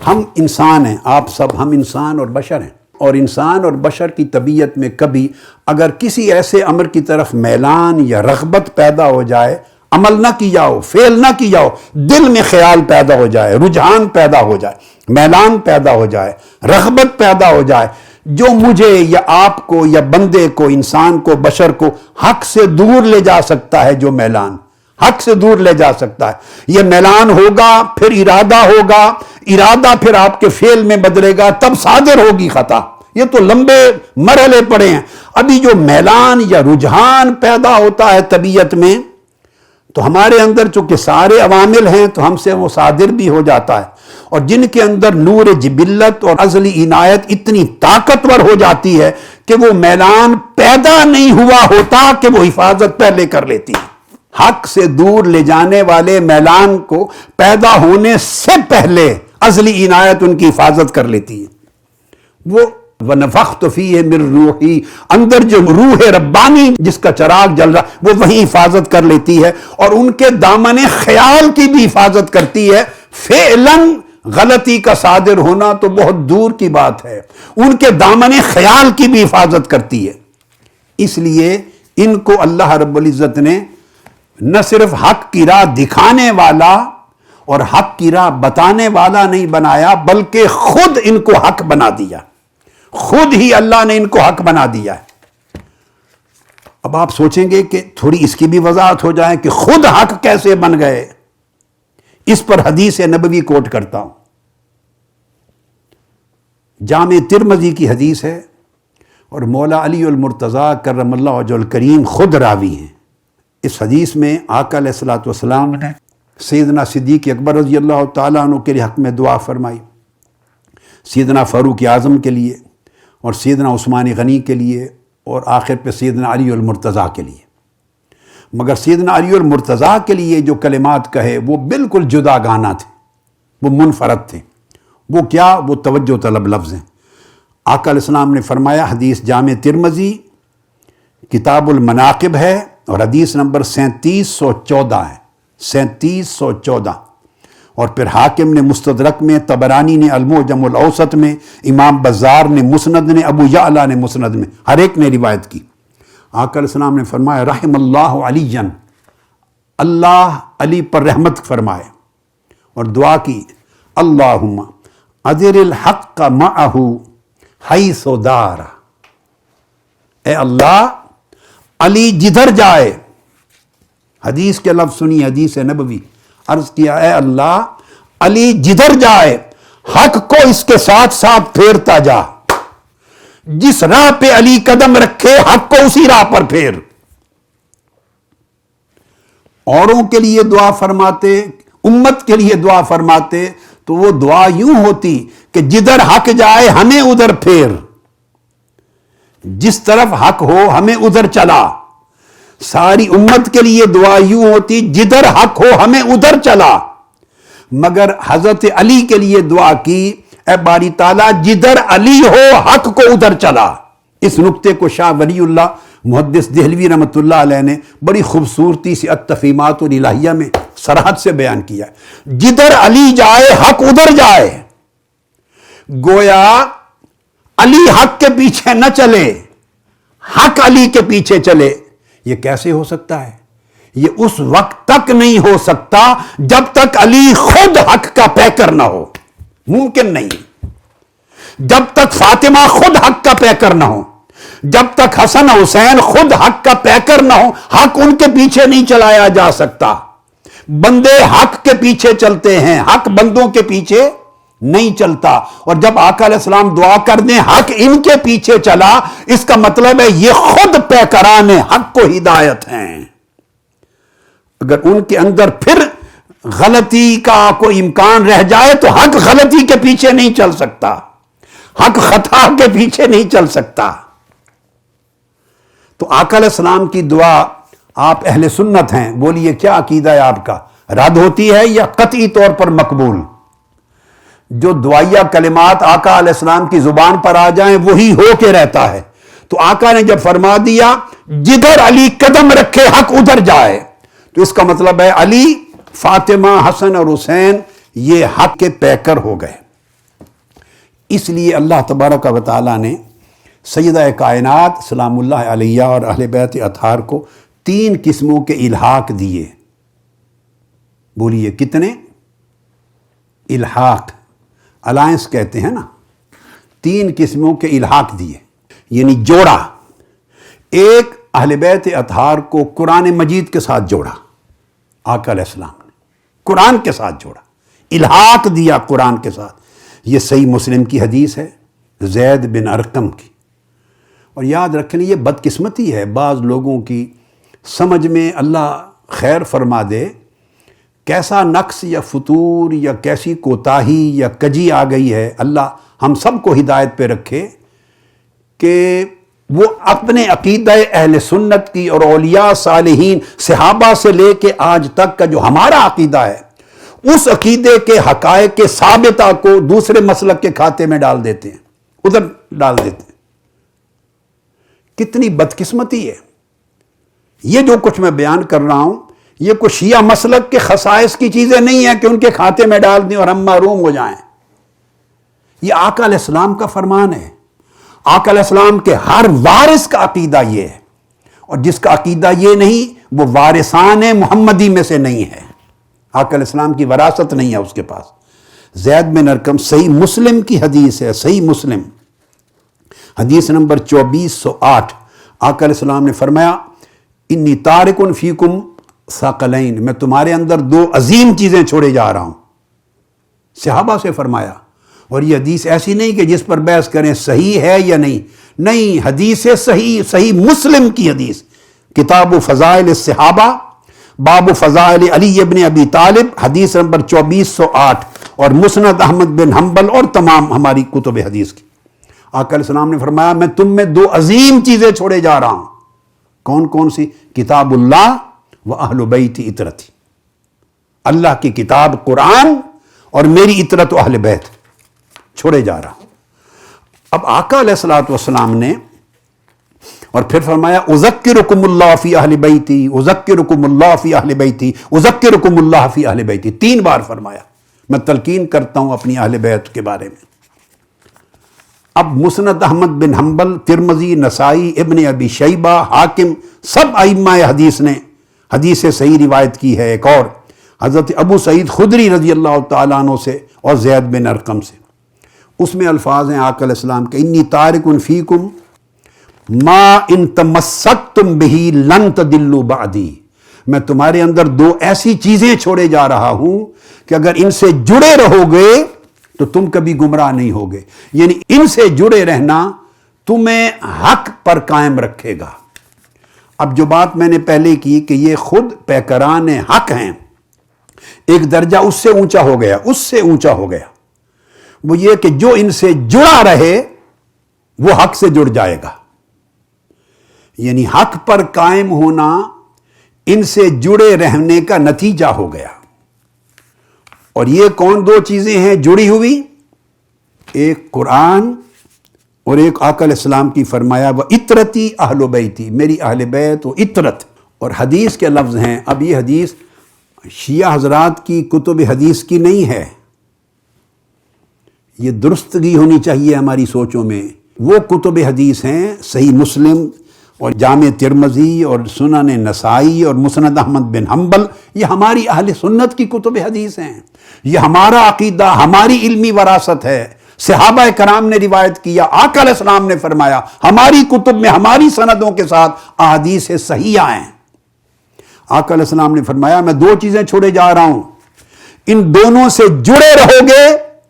ہم انسان ہیں، آپ سب ہم انسان اور بشر ہیں، اور انسان اور بشر کی طبیعت میں کبھی اگر کسی ایسے امر کی طرف میلان یا رغبت پیدا ہو جائے، عمل نہ کیا ہو، فعل نہ کیا ہو، دل میں خیال پیدا ہو جائے، رجحان پیدا ہو جائے، میلان پیدا ہو جائے، رغبت پیدا ہو جائے، جو مجھے یا آپ کو یا بندے کو، انسان کو، بشر کو حق سے دور لے جا سکتا ہے، جو میلان حق سے دور لے جا سکتا ہے، یہ میلان ہوگا، پھر ارادہ ہوگا، ارادہ پھر آپ کے فعل میں بدلے گا، تب صادر ہوگی خطا۔ یہ تو لمبے مرحلے پڑے ہیں۔ ابھی جو میلان یا رجحان پیدا ہوتا ہے طبیعت میں، تو ہمارے اندر چونکہ سارے عوامل ہیں تو ہم سے وہ صادر بھی ہو جاتا ہے، اور جن کے اندر نور جبلت اور ازلی عنایت اتنی طاقتور ہو جاتی ہے کہ وہ میلان پیدا نہیں ہوا ہوتا کہ وہ حفاظت پہلے کر لیتی ہے۔ حق سے دور لے جانے والے میلان کو پیدا ہونے سے پہلے ازلی عنایت ان کی حفاظت کر لیتی ہے۔ وہ وَنَفَخْتُ فِيهِ مِن رُوحِي، اندر جو روح ربانی جس کا چراغ جل رہا وہ وہیں حفاظت کر لیتی ہے، اور ان کے دامن خیال کی بھی حفاظت کرتی ہے۔ فعلاً غلطی کا صادر ہونا تو بہت دور کی بات ہے، ان کے دامن خیال کی بھی حفاظت کرتی ہے۔ اس لیے ان کو اللہ رب العزت نے نہ صرف حق کی راہ دکھانے والا اور حق کی راہ بتانے والا نہیں بنایا، بلکہ خود ان کو حق بنا دیا، خود ہی اللہ نے ان کو حق بنا دیا ہے۔ اب آپ سوچیں گے کہ تھوڑی اس کی بھی وضاحت ہو جائے کہ خود حق کیسے بن گئے۔ اس پر حدیث نبوی کوٹ کرتا ہوں، جامع ترمذی کی حدیث ہے، اور مولا علی المرتضیٰ کرم اللہ وجہہ الکریم خود راوی ہیں۔ اس حدیث میں آقا علیہ الصلوۃ والسلام نے سیدنا صدیق اکبر رضی اللہ تعالیٰ عنہ کے لیے حق میں دعا فرمائی، سیدنا فاروق اعظم کے لیے، اور سیدنا عثمان غنی کے لیے، اور آخر پہ سیدنا علی المرتضیٰ کے لیے۔ مگر سیدنا علی المرتضیٰ کے لیے جو کلمات کہے وہ بالکل جدا گانا تھے، وہ منفرد تھے۔ وہ کیا؟ وہ توجہ طلب لفظ ہیں۔ آقا علیہ السلام نے فرمایا، حدیث جامع ترمذی کتاب المناقب ہے، اور حدیث نمبر 3714 ہے، 3714، اور پھر حاکم نے مستدرک میں، طبرانی نے المعجم الاوسط میں، امام بزار نے مسند نے، ابو یعلا نے مسند میں، ہر ایک نے روایت کی۔ آقا علیہ السلام نے فرمایا، رحم اللہ علی، اللہ علی پر رحمت فرمائے، اور دعا کی، اللہم ادر الحق معہ حیث دار، اے اللہ علی جدھر جائے، حدیث کے لفظ سنی، حدیث نبوی، عرض کیا، اے اللہ علی جدھر جائے حق کو اس کے ساتھ ساتھ پھیرتا جا، جس راہ پہ علی قدم رکھے حق کو اسی راہ پر پھیر۔ اوروں کے لیے دعا فرماتے، امت کے لیے دعا فرماتے تو وہ دعا یوں ہوتی کہ جدھر حق جائے ہمیں ادھر پھیر، جس طرف حق ہو ہمیں ادھر چلا۔ ساری امت کے لیے دعا یوں ہوتی، جدھر حق ہو ہمیں ادھر چلا۔ مگر حضرت علی کے لیے دعا کی، اے باری تعالیٰ جدھر علی ہو حق کو ادھر چلا۔ اس نقطے کو شاہ ولی اللہ محدث دہلوی رحمۃ اللہ علیہ نے بڑی خوبصورتی سے التفہیمات الالہیہ میں صراحت سے بیان کیا ہے، جدھر علی جائے حق ادھر جائے۔ گویا علی حق کے پیچھے نہ چلے، حق علی کے پیچھے چلے۔ یہ کیسے ہو سکتا ہے؟ یہ اس وقت تک نہیں ہو سکتا جب تک علی خود حق کا پیکر نہ ہو، ممکن نہیں۔ جب تک فاطمہ خود حق کا پیکر نہ ہو، جب تک حسن حسین خود حق کا پیکر نہ ہو، حق ان کے پیچھے نہیں چلایا جا سکتا۔ بندے حق کے پیچھے چلتے ہیں، حق بندوں کے پیچھے نہیں چلتا۔ اور جب آقا علیہ السلام دعا کر دیں حق ان کے پیچھے چلا، اس کا مطلب ہے یہ خود پیکران حق کو ہدایت ہیں۔ اگر ان کے اندر پھر غلطی کا کوئی امکان رہ جائے تو حق غلطی کے پیچھے نہیں چل سکتا، حق خطا کے پیچھے نہیں چل سکتا۔ تو آقا علیہ السلام کی دعا، آپ اہل سنت ہیں، بولیے کیا عقیدہ ہے آپ کا؟ رد ہوتی ہے یا قطعی طور پر مقبول؟ جو دعائیہ کلمات آقا علیہ السلام کی زبان پر آ جائیں وہی ہو کے رہتا ہے۔ تو آقا نے جب فرما دیا جدھر علی قدم رکھے حق ادھر جائے، تو اس کا مطلب ہے علی، فاطمہ، حسن اور حسین یہ حق کے پیکر ہو گئے۔ اس لیے اللہ تبارک و تعالیٰ نے سیدہ کائنات سلام اللہ علیہ اور اہل بیت اطہار کو 3 قسموں کے الحاق دیے۔ بولیے کتنے؟ الحاق، الائنس کہتے ہیں نا، 3 قسموں کے الحاق دیے، یعنی جوڑا۔ ایک اہل بیت اطہار کو قرآن مجید کے ساتھ جوڑا، آقا علیہ السلام نے قرآن کے ساتھ جوڑا، الحاق دیا قرآن کے ساتھ۔ یہ صحیح مسلم کی حدیث ہے زید بن ارقم کی۔ اور یاد رکھیں یہ بدقسمتی ہے بعض لوگوں کی، سمجھ میں اللہ خیر فرما دے کیسا نقص یا فطور یا کیسی کوتاہی یا کجی آ گئی ہے، اللہ ہم سب کو ہدایت پہ رکھے کہ وہ اپنے عقیدہ اہل سنت کی اور اولیاء صالحین صحابہ سے لے کے آج تک کا جو ہمارا عقیدہ ہے، اس عقیدے کے حقائق کے ثابتہ کو دوسرے مسلک کے کھاتے میں ڈال دیتے ہیں، ادھر ڈال دیتے ہیں۔ کتنی بدقسمتی ہے۔ یہ جو کچھ میں بیان کر رہا ہوں، یہ کوئی شیعہ مسلک کے خصائص کی چیزیں نہیں ہیں کہ ان کے کھاتے میں ڈال دیں اور ہم محروم ہو جائیں۔ یہ آقا علیہ السلام کا فرمان ہے۔ آقا علیہ السلام کے ہر وارث کا عقیدہ یہ ہے، اور جس کا عقیدہ یہ نہیں وہ وارثان محمدی میں سے نہیں ہے۔ آقا علیہ السلام کی وراثت نہیں ہے اس کے پاس۔ زید بن ارقم، صحیح مسلم کی حدیث ہے، صحیح مسلم حدیث نمبر 2408، آقا علیہ السلام نے فرمایا انی تارک فیکم ثقلین، میں تمہارے اندر دو عظیم چیزیں چھوڑے جا رہا ہوں۔ صحابہ سے فرمایا، اور یہ حدیث ایسی نہیں کہ جس پر بحث کریں صحیح ہے یا نہیں، حدیث صحیح مسلم کی حدیث، کتاب فضائل الصحابہ، باب فضائل علی ابن ابی طالب، حدیث نمبر 2408، اور مسند احمد بن حنبل اور تمام ہماری کتب حدیث کی۔ آقا علیہ السلام نے فرمایا میں تم میں دو عظیم چیزیں چھوڑے جا رہا ہوں۔ کون کون سی؟ کتاب اللہ و اہل بیت اطرتی، اللہ کی کتاب قرآن اور میری اطرت و اہل بیت چھوڑے جا رہا ہوں۔ اب آقا علیہ الصلوۃ والسلام نے اور پھر فرمایا اذکرکم اللہ فی اہل بیتی، اذکرکم اللہ فی اہل بیتی، اذکرکم اللہ فی اہل بیتی، 3 بار فرمایا میں تلقین کرتا ہوں اپنی اہل بیت کے بارے میں۔ اب مسند احمد بن حنبل، ترمذی، نسائی، ابن ابی شیبہ، حاکم، سب ائمہ حدیث نے حدیث صحیح روایت کی ہے۔ ایک اور حضرت ابو سعید خدری رضی اللہ تعالیٰ عنہ سے اور زید بن ارقم سے، اس میں الفاظ ہیں آقا علیہ السلام کے انی تارک فیکم ما ان تمسکتم بہ لن تضلوا بعدی، میں تمہارے اندر دو ایسی چیزیں چھوڑے جا رہا ہوں کہ اگر ان سے جڑے رہو گے تو تم کبھی گمراہ نہیں ہوگے، یعنی ان سے جڑے رہنا تمہیں حق پر قائم رکھے گا۔ اب جو بات میں نے پہلے کی کہ یہ خود پیکران حق ہیں، ایک درجہ اس سے اونچا ہو گیا، اس سے اونچا ہو گیا، وہ یہ کہ جو ان سے جڑا رہے وہ حق سے جڑ جائے گا، یعنی حق پر قائم ہونا ان سے جڑے رہنے کا نتیجہ ہو گیا۔ اور یہ کون دو چیزیں ہیں جڑی ہوئی؟ ایک قرآن اور ایک آقا علیہ السلام کی فرمایا وہ اطرتی اہل بیتی، میری اہل بیت و اطرت۔ اور حدیث کے لفظ ہیں، اب یہ حدیث شیعہ حضرات کی کتب حدیث کی نہیں ہے، یہ درستگی ہونی چاہیے ہماری سوچوں میں۔ وہ کتب حدیث ہیں صحیح مسلم اور جامع ترمذی اور سنن نسائی اور مسند احمد بن حنبل، یہ ہماری اہل سنت کی کتب حدیث ہیں، یہ ہمارا عقیدہ، ہماری علمی وراثت ہے۔ صحابہ کرام نے روایت کیا، آقا علیہ السلام نے فرمایا، ہماری کتب میں ہماری سندوں کے ساتھ احادیث صحیحہ ہیں۔ آقا علیہ السلام نے فرمایا میں دو چیزیں چھوڑے جا رہا ہوں، ان دونوں سے جڑے رہو گے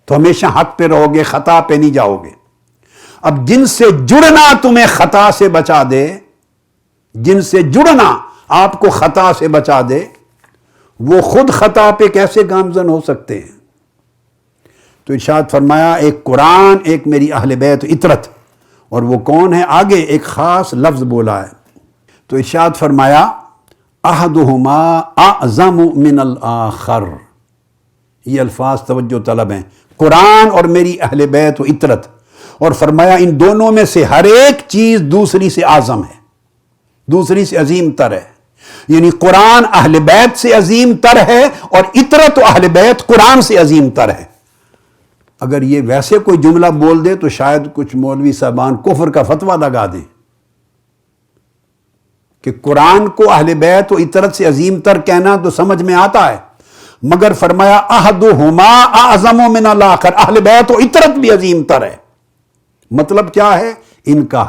تو ہمیشہ حق پہ رہو گے، خطا پہ نہیں جاؤ گے۔ اب جن سے جڑنا تمہیں خطا سے بچا دے، جن سے جڑنا آپ کو خطا سے بچا دے، وہ خود خطا پہ کیسے گامزن ہو سکتے ہیں؟ تو ارشاد فرمایا ایک قرآن، ایک میری اہل بیت اطرت، اور وہ کون ہے؟ آگے ایک خاص لفظ بولا ہے، تو ارشاد فرمایا احدہما اعظم من الآخر، یہ الفاظ توجہ طلب ہیں، قرآن اور میری اہل بیت و اطرت، اور فرمایا ان دونوں میں سے ہر ایک چیز دوسری سے اعظم ہے، دوسری سے عظیم تر ہے، یعنی قرآن اہل بیت سے عظیم تر ہے اور اطرت و اہل بیت قرآن سے عظیم تر ہے۔ اگر یہ ویسے کوئی جملہ بول دے تو شاید کچھ مولوی صاحبان کفر کا فتویٰ لگا دیں کہ قرآن کو اہل بیت و اطرت سے عظیم تر کہنا تو سمجھ میں آتا ہے، مگر فرمایا احدہما اعظم من الآخر، اہل بیت و اطرت بھی عظیم تر ہے۔ مطلب کیا ہے؟ ان کا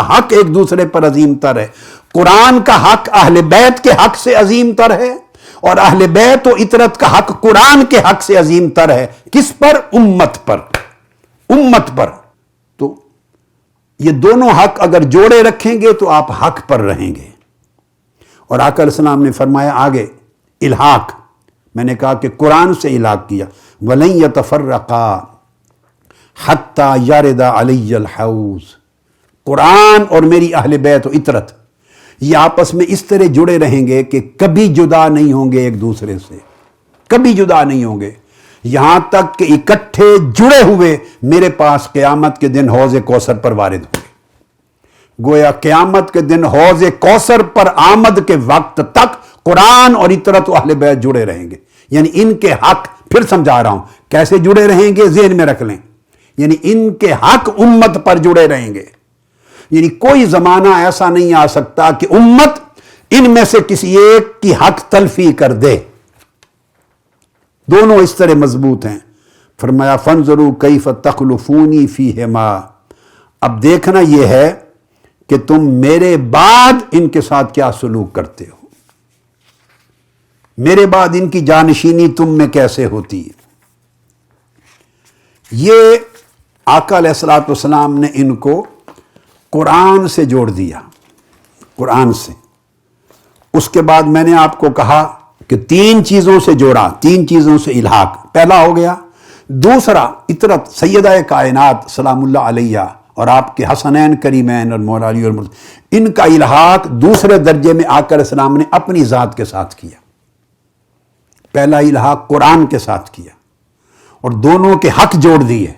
حق ایک دوسرے پر عظیم تر ہے۔ قرآن کا حق اہل بیت کے حق سے عظیم تر ہے، اور اہل بیت و اطرت کا حق قرآن کے حق سے عظیم تر ہے۔ کس پر؟ امت پر۔ تو یہ دونوں حق اگر جوڑے رکھیں گے تو آپ حق پر رہیں گے۔ اور آقا علیہ السلام نے فرمایا آگے الحاق، میں نے کہا کہ قرآن سے الحاق کیا، وَلَن يَتَفَرَّقَا حَتَّى يَرِدَ عَلَيَّ الْحَوْض، قرآن اور میری اہل بیت و اطرت یہ آپس میں اس طرح جڑے رہیں گے کہ کبھی جدا نہیں ہوں گے ایک دوسرے سے، کبھی جدا نہیں ہوں گے، یہاں تک کہ اکٹھے جڑے ہوئے میرے پاس قیامت کے دن حوض کوثر پر وارد ہوں گے۔ گویا قیامت کے دن حوض کوثر پر آمد کے وقت تک قرآن اور اطرت و اہل بیت جڑے رہیں گے، یعنی ان کے حق، پھر سمجھا رہا ہوں کیسے جڑے رہیں گے، ذہن میں رکھ لیں، یعنی ان کے حق امت پر جڑے رہیں گے، یعنی کوئی زمانہ ایسا نہیں آ سکتا کہ امت ان میں سے کسی ایک کی حق تلفی کر دے، دونوں اس طرح مضبوط ہیں۔ فرمایا فانظروا کیف تخلفونی فیہما، اب دیکھنا یہ ہے کہ تم میرے بعد ان کے ساتھ کیا سلوک کرتے ہو، میرے بعد ان کی جانشینی تم میں کیسے ہوتی ہے۔ یہ آقا علیہ الصلوۃ والسلام نے ان کو قرآن سے جوڑ دیا، قرآن سے۔ اس کے بعد میں نے آپ کو کہا کہ تین چیزوں سے جوڑا، تین چیزوں سے الحاق، پہلا ہو گیا، دوسرا اطرت سیدہ کائنات سلام اللہ علیہ اور آپ کے حسنین کریمین اور مولا علی اور ان کا الحاق دوسرے درجے میں آقا علیہ السلام نے اپنی ذات کے ساتھ کیا، پہلا الحاق قرآن کے ساتھ کیا اور دونوں کے حق جوڑ دیے،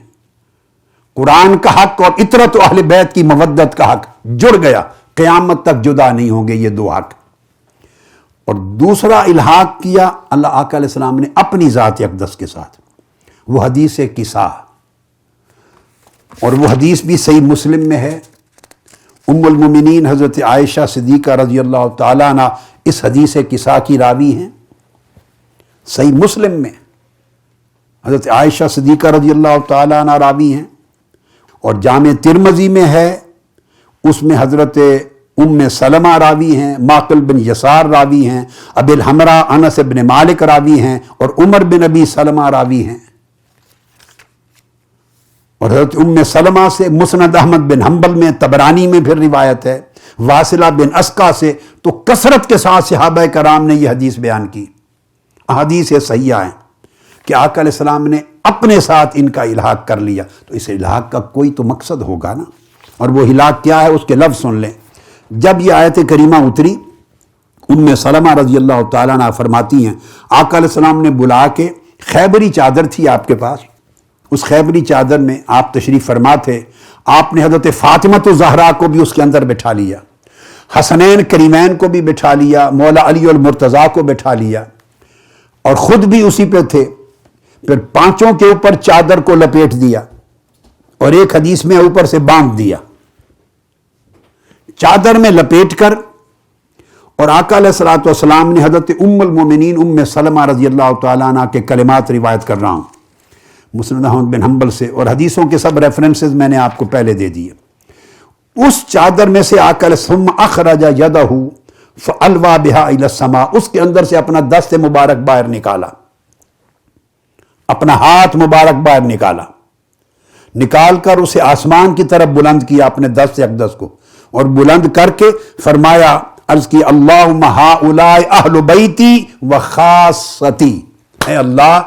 قرآن کا حق اور اطرت و اہل بیت کی مودت کا حق جڑ گیا، قیامت تک جدا نہیں ہوں گے یہ دو حق۔ اور دوسرا الحاق کیا اللہ آقا علیہ السلام نے اپنی ذات اقدس کے ساتھ، وہ حدیث کسا، اور وہ حدیث بھی صحیح مسلم میں ہے، ام المومنین حضرت عائشہ صدیقہ رضی اللہ تعالیٰ عنہ اس حدیث کسا کی راوی ہیں، صحیح مسلم میں حضرت عائشہ صدیقہ رضی اللہ تعالیٰ عنہ راوی ہیں، اور جامع ترمذی میں ہے، اس میں حضرت ام سلمہ راوی ہیں، معقل بن یسار راوی ہیں، ابی الحمراء انس بن مالک راوی ہیں، اور عمر بن ابی سلمہ راوی ہیں، اور حضرت ام سلمہ سے مسند احمد بن حنبل میں، طبرانی میں پھر روایت ہے، واصلہ بن اسقا سے، تو کثرت کے ساتھ صحابہ کرام نے یہ حدیث بیان کی، احادیث صحیحہ ہیں کہ آقا علیہ السلام نے اپنے ساتھ ان کا الحاق کر لیا، تو اس الحاق کا کوئی تو مقصد ہوگا نا، اور وہ الحاق کیا ہے اس کے لفظ سن لیں۔ جب یہ آیت کریمہ اتری، ام سلمہ رضی اللہ تعالیٰ عنہ فرماتی ہیں آقا علیہ السلام نے بلا کے، خیبری چادر تھی آپ کے پاس، اس خیبری چادر میں آپ تشریف فرما تھے، آپ نے حضرت فاطمہ الزہرا کو بھی اس کے اندر بٹھا لیا، حسنین کریمین کو بھی بٹھا لیا، مولا علی المرتضیٰ کو بٹھا لیا، اور خود بھی اسی پہ تھے، پھر پانچوں کے اوپر چادر کو لپیٹ دیا اور ایک حدیث میں اوپر سے باندھ دیا، چادر میں لپیٹ کر، اور آقا علیہ الصلوۃ والسلام نے حضرت ام المومنین ام سلمہ رضی اللہ تعالیٰ عنہ کے کلمات روایت کر رہا ہوں مسند احمد بن حنبل سے، اور حدیثوں کے سب ریفرنسز میں نے آپ کو پہلے دے دیے، اس چادر میں سے آقا علیہ السلام اخرج یدہ فالوا بہا الی السماء، اس کے اندر سے اپنا دست مبارک باہر نکالا، اپنا ہاتھ مبارک باہر نکال کر اسے آسمان کی طرف بلند کیا، اپنے دست اقدس کو، اور بلند کر کے فرمایا، عرض کی اللہم ہؤلاء اہل بیتی و خاصتی، اے اللہ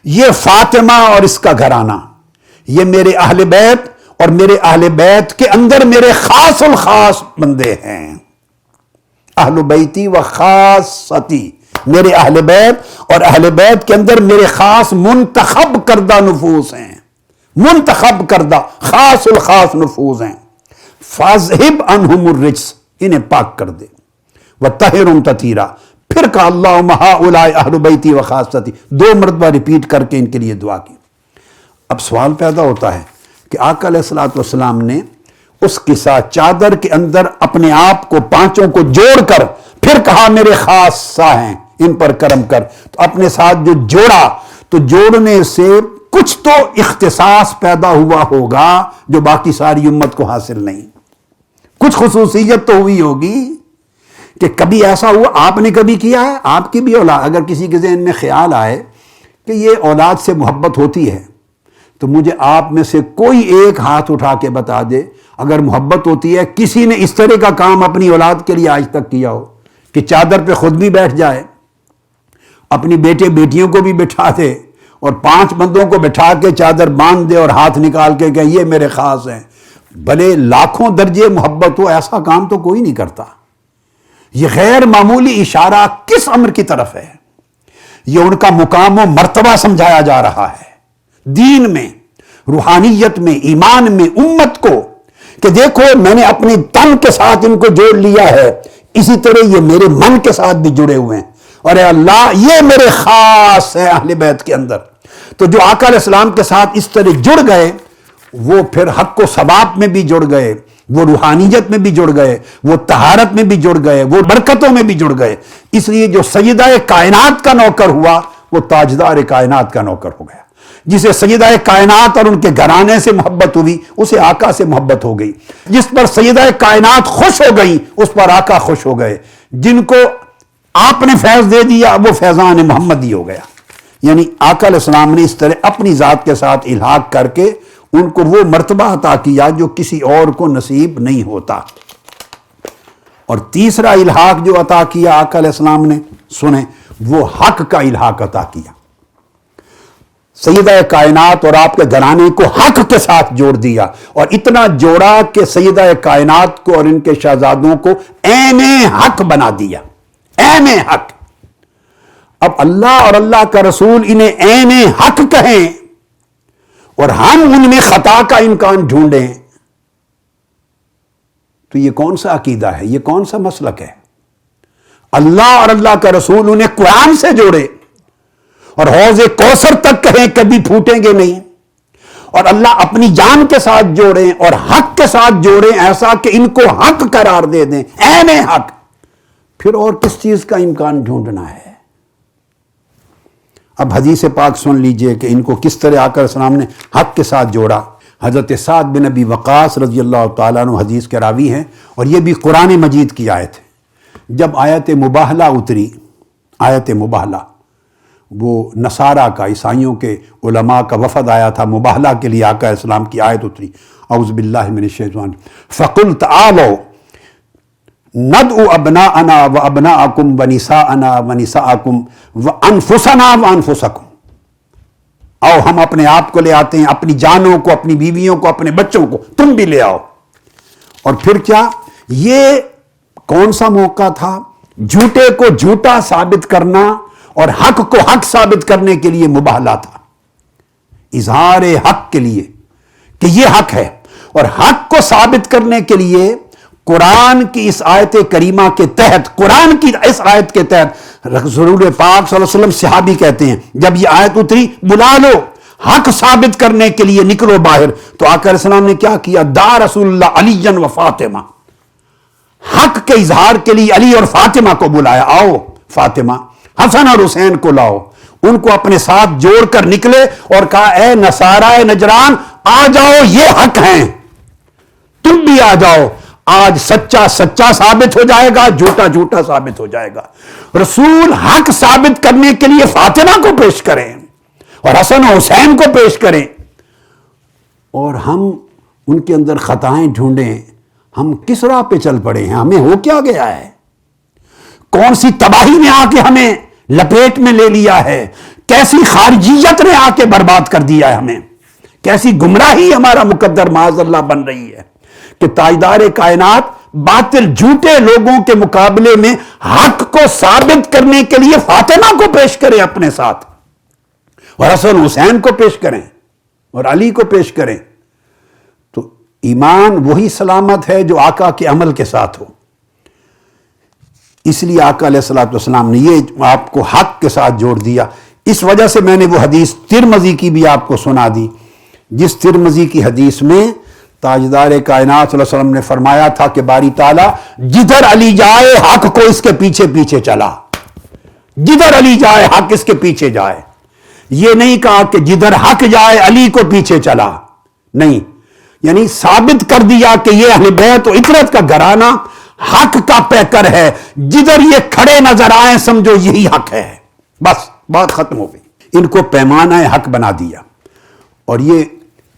یہ فاطمہ اور اس کا گھرانہ، یہ میرے اہل بیت اور میرے اہل بیت کے اندر میرے خاص الخاص بندے ہیں، اہل بیتی و خاصتی، میرے اہل بیت اور اہل بیت کے اندر میرے خاص منتخب کردہ نفوس ہیں، منتخب کردہ خاص الخاص نفوس ہیں، فاذہب عنہم الرجس، انہیں پاک کر دے، وطہرہم تطہیرا، پھر کہا اللہم ہؤلاء اہل بیتی و خاصتی، 2 مرتبہ ریپیٹ کر کے ان کے لیے دعا کی۔ اب سوال پیدا ہوتا ہے کہ آقا علیہ الصلوۃ والسلام نے اس قصہ چادر کے اندر اپنے آپ کو پانچوں کو جوڑ کر پھر کہا میرے خاصہ ہیں ان پر کرم کر، تو اپنے ساتھ جو جوڑا، تو جوڑنے سے کچھ تو اختصاص پیدا ہوا ہوگا جو باقی ساری امت کو حاصل نہیں، کچھ خصوصیت تو ہوئی ہوگی کہ کبھی ایسا ہوا، آپ نے کبھی کیا ہے، آپ کی بھی اولاد، اگر کسی کے ذہن میں خیال آئے کہ یہ اولاد سے محبت ہوتی ہے تو مجھے آپ میں سے کوئی ایک ہاتھ اٹھا کے بتا دے، اگر محبت ہوتی ہے کسی نے اس طرح کا کام اپنی اولاد کے لیے آج تک کیا ہو کہ چادر پہ خود بھی بیٹھ جائے، اپنی بیٹے بیٹیوں کو بھی بٹھا دے اور 5 بندوں کو بٹھا کے چادر باندھ دے اور ہاتھ نکال کے کہ یہ میرے خاص ہیں، بھلے لاکھوں درجے محبت ہو، ایسا کام تو کوئی نہیں کرتا۔ یہ غیر معمولی اشارہ کس امر کی طرف ہے؟ یہ ان کا مقام و مرتبہ سمجھایا جا رہا ہے دین میں، روحانیت میں، ایمان میں، امت کو، کہ دیکھو میں نے اپنے تن کے ساتھ ان کو جوڑ لیا ہے، اسی طرح یہ میرے من کے ساتھ بھی جڑے ہوئے ہیں، اور اے اللہ یہ میرے خاص ہیں اہل بیت کے اندر۔ تو جو آقا علیہ السلام کے ساتھ اس طرح جڑ گئے، وہ پھر حق و ثواب میں بھی جڑ گئے، وہ روحانیت میں بھی جڑ گئے، وہ طہارت میں بھی جڑ گئے، وہ برکتوں میں بھی جڑ گئے۔ اس لیے جو سیدہ کائنات کا نوکر ہوا وہ تاجدار کائنات کا نوکر ہو گیا۔ جسے سیدہ کائنات اور ان کے گھرانے سے محبت ہوئی، اسے آقا سے محبت ہو گئی۔ جس پر سیدہ کائنات خوش ہو گئی، اس پر آقا خوش ہو گئے۔ جن کو آپ نے فیض دے دیا وہ فیضان محمدی ہو گیا۔ یعنی آقا علیہ السلام نے اس طرح اپنی ذات کے ساتھ الحاق کر کے ان کو وہ مرتبہ عطا کیا جو کسی اور کو نصیب نہیں ہوتا۔ اور تیسرا الحاق جو عطا کیا آقا علیہ السلام نے، سنیں، وہ حق کا الحاق عطا کیا۔ سیدہ کائنات اور آپ کے گھرانے کو حق کے ساتھ جوڑ دیا، اور اتنا جوڑا کہ سیدہ کائنات کو اور ان کے شہزادوں کو عین حق بنا دیا، عین حق۔ اب اللہ اور اللہ کا رسول انہیں عین حق کہیں اور ہم ان میں خطا کا امکان ڈھونڈیں، تو یہ کون سا عقیدہ ہے؟ یہ کون سا مسلک ہے؟ اللہ اور اللہ کا رسول انہیں قرآن سے جوڑے اور حوض کوثر تک کہیں کبھی پھوٹیں گے نہیں، اور اللہ اپنی جان کے ساتھ جوڑیں اور حق کے ساتھ جوڑیں، ایسا کہ ان کو حق قرار دے دیں، عین حق۔ پھر اور کس چیز کا امکان ڈھونڈنا ہے؟ اب حدیث پاک سن لیجئے کہ ان کو کس طرح آقا علیہ السلام نے حق کے ساتھ جوڑا۔ حضرت سعد بن ابی وقاص رضی اللہ تعالیٰ عنہ حدیث کے راوی ہیں، اور یہ بھی قرآن مجید کی آیت ہے۔ جب آیت مباہلہ اتری، آیت مباہلہ، وہ نصارہ کا، عیسائیوں کے علماء کا وفد آیا تھا مباہلہ کے لیے، آقا علیہ السلام کی آیت اتری، اعوذ باللہ من الشیطان فَقُلْ تَعَالَوْا نَدْعُ أَبْنَاءَنَا وَأَبْنَاءَكُمْ وَنِسَاءَنَا وَنِسَاءَكُمْ وَأَنفُسَنَا وَأَنفُسَكُمْ۔ آؤ ہم اپنے آپ کو لے آتے ہیں، اپنی جانوں کو، اپنی بیویوں کو، اپنے بچوں کو، تم بھی لے آؤ۔ اور پھر کیا؟ یہ کون سا موقع تھا؟ جھوٹے کو جھوٹا ثابت کرنا اور حق کو حق ثابت کرنے کے لیے مباہلہ تھا، اظہار حق کے لیے کہ یہ حق ہے، اور حق کو ثابت کرنے کے لیے قرآن کی اس آیت کریمہ کے تحت، قرآن کی اس آیت کے تحت رسول پاک صلی اللہ علیہ وسلم صحابی کہتے ہیں جب یہ آیت اتری بلا لو، حق ثابت کرنے کے لیے نکلو باہر، تو آقا علیہ السلام نے کیا کیا؟ دا رسول اللہ علی و فاطمہ، حق کے اظہار کے لیے علی اور فاطمہ کو بلایا، آؤ فاطمہ، حسن اور حسین کو لاؤ، ان کو اپنے ساتھ جوڑ کر نکلے اور کہا اے نصارہ نجران آ جاؤ، یہ حق ہیں، تم بھی آ جاؤ۔ آج سچا سچا ثابت ہو جائے گا، جھوٹا جھوٹا ثابت ہو جائے گا۔ رسول حق ثابت کرنے کے لیے فاطمہ کو پیش کریں اور حسن و حسین کو پیش کریں، اور ہم ان کے اندر خطائیں ڈھونڈیں۔ ہم کس راہ پہ چل پڑے ہیں؟ ہمیں ہو کیا گیا ہے؟ کون سی تباہی نے آ کے ہمیں لپیٹ میں لے لیا ہے؟ کیسی خارجیت نے آ کے برباد کر دیا ہے ہمیں؟ کیسی گمراہی ہمارا مقدر معاذ اللہ بن رہی ہے کہ تاجدار کائنات باطل جھوٹے لوگوں کے مقابلے میں حق کو ثابت کرنے کے لیے فاطمہ کو پیش کریں اپنے ساتھ، اور حسن حسین کو پیش کریں اور علی کو پیش کریں۔ تو ایمان وہی سلامت ہے جو آقا کے عمل کے ساتھ ہو۔ اس لیے آقا علیہ الصلوۃ والسلام نے یہ آپ کو حق کے ساتھ جوڑ دیا۔ اس وجہ سے میں نے وہ حدیث ترمذی کی بھی آپ کو سنا دی، جس ترمذی کی حدیث میں تاجدار کائنات صلی اللہ علیہ وسلم نے فرمایا تھا کہ باری تعالیٰ جدھر علی جائے حق کو اس کے پیچھے پیچھے چلا، جدھر علی جائے حق اس کے پیچھے جائے۔ یہ نہیں کہا کہ جدھر حق جائے علی کو پیچھے چلا، نہیں، یعنی ثابت کر دیا کہ یہ اہل بیت و اطرت کا گھرانہ حق کا پیکر ہے، جدھر یہ کھڑے نظر آئے سمجھو یہی حق ہے، بس بات ختم ہو گئی۔ ان کو پیمانہ حق بنا دیا۔ اور یہ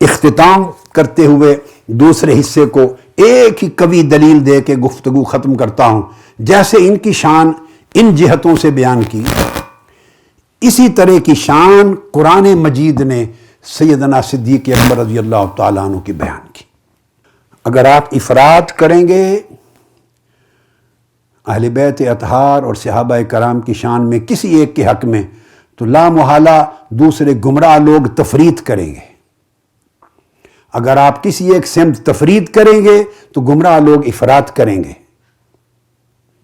اختتام کرتے ہوئے دوسرے حصے کو ایک ہی قوی دلیل دے کے گفتگو ختم کرتا ہوں۔ جیسے ان کی شان ان جہتوں سے بیان کی اسی طرح کی شان قرآن مجید نے سیدنا صدیق اکبر رضی اللہ تعالیٰ عنہ کی بیان کی۔ اگر آپ افراد کریں گے اہل بیت اطہار اور صحابہ کرام کی شان میں کسی ایک کے حق میں، تو لا محالہ دوسرے گمراہ لوگ تفرید کریں گے۔ اگر آپ کسی ایک سمت تفرید کریں گے تو گمراہ لوگ افراد کریں گے،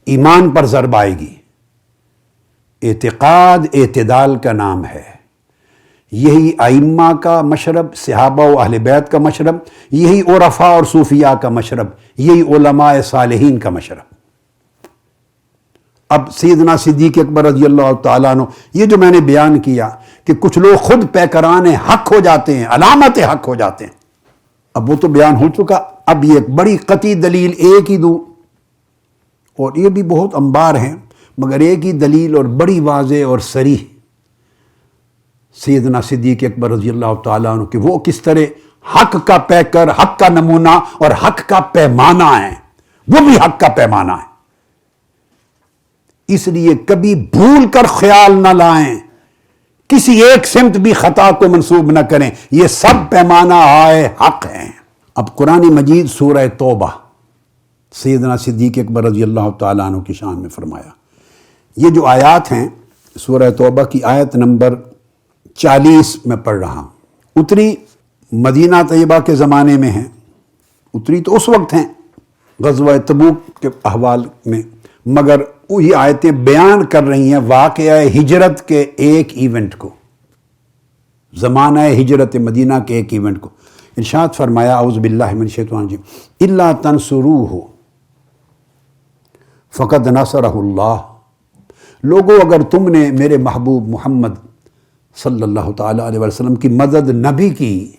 ایمان پر ضرب آئے گی۔ اعتقاد اعتدال کا نام ہے، یہی ائمہ کا مشرب، صحابہ و اہل بیت کا مشرب، یہی عرفاء اور صوفیاء کا مشرب، یہی علماء صالحین کا مشرب۔ اب سیدنا صدیق اکبر رضی اللہ تعالیٰ عنہ، یہ جو میں نے بیان کیا کہ کچھ لوگ خود پیکران حق ہو جاتے ہیں، علامت حق ہو جاتے ہیں، اب وہ تو بیان ہو چکا، اب یہ ایک بڑی قطعی دلیل ایک ہی دوں، اور یہ بھی بہت انبار ہیں مگر ایک ہی دلیل اور بڑی واضح اور صریح سیدنا صدیق اکبر رضی اللہ تعالیٰ عنہ کہ وہ کس طرح حق کا پیکر، حق کا نمونہ اور حق کا پیمانہ ہے، وہ بھی حق کا پیمانہ ہے۔ اس لیے کبھی بھول کر خیال نہ لائیں، کسی ایک سمت بھی خطا کو منسوب نہ کریں، یہ سب پیمانہ آئے حق ہیں۔ اب قرآن مجید سورہ توبہ سیدنا صدیق اکبر رضی اللہ تعالیٰ عنہ کی شان میں فرمایا۔ یہ جو آیات ہیں سورہ توبہ کی آیت نمبر 40 میں پڑھ رہا ہوں، اتری مدینہ طیبہ کے زمانے میں ہیں، اتری تو اس وقت ہیں غزوہ تبوک کے احوال میں، مگر وہی آیتیں بیان کر رہی ہیں واقعہ ہجرت کے ایک ایونٹ کو، زمانہ ہجرت مدینہ کے ایک ایونٹ کو۔ ارشاد فرمایا اعوذ باللہ من الشیطان الرجیم الا تنصروہ فقد نصرہ اللہ، لوگو اگر تم نے میرے محبوب محمد صلی اللہ تعالی علیہ وسلم کی مدد نہ بھی کی،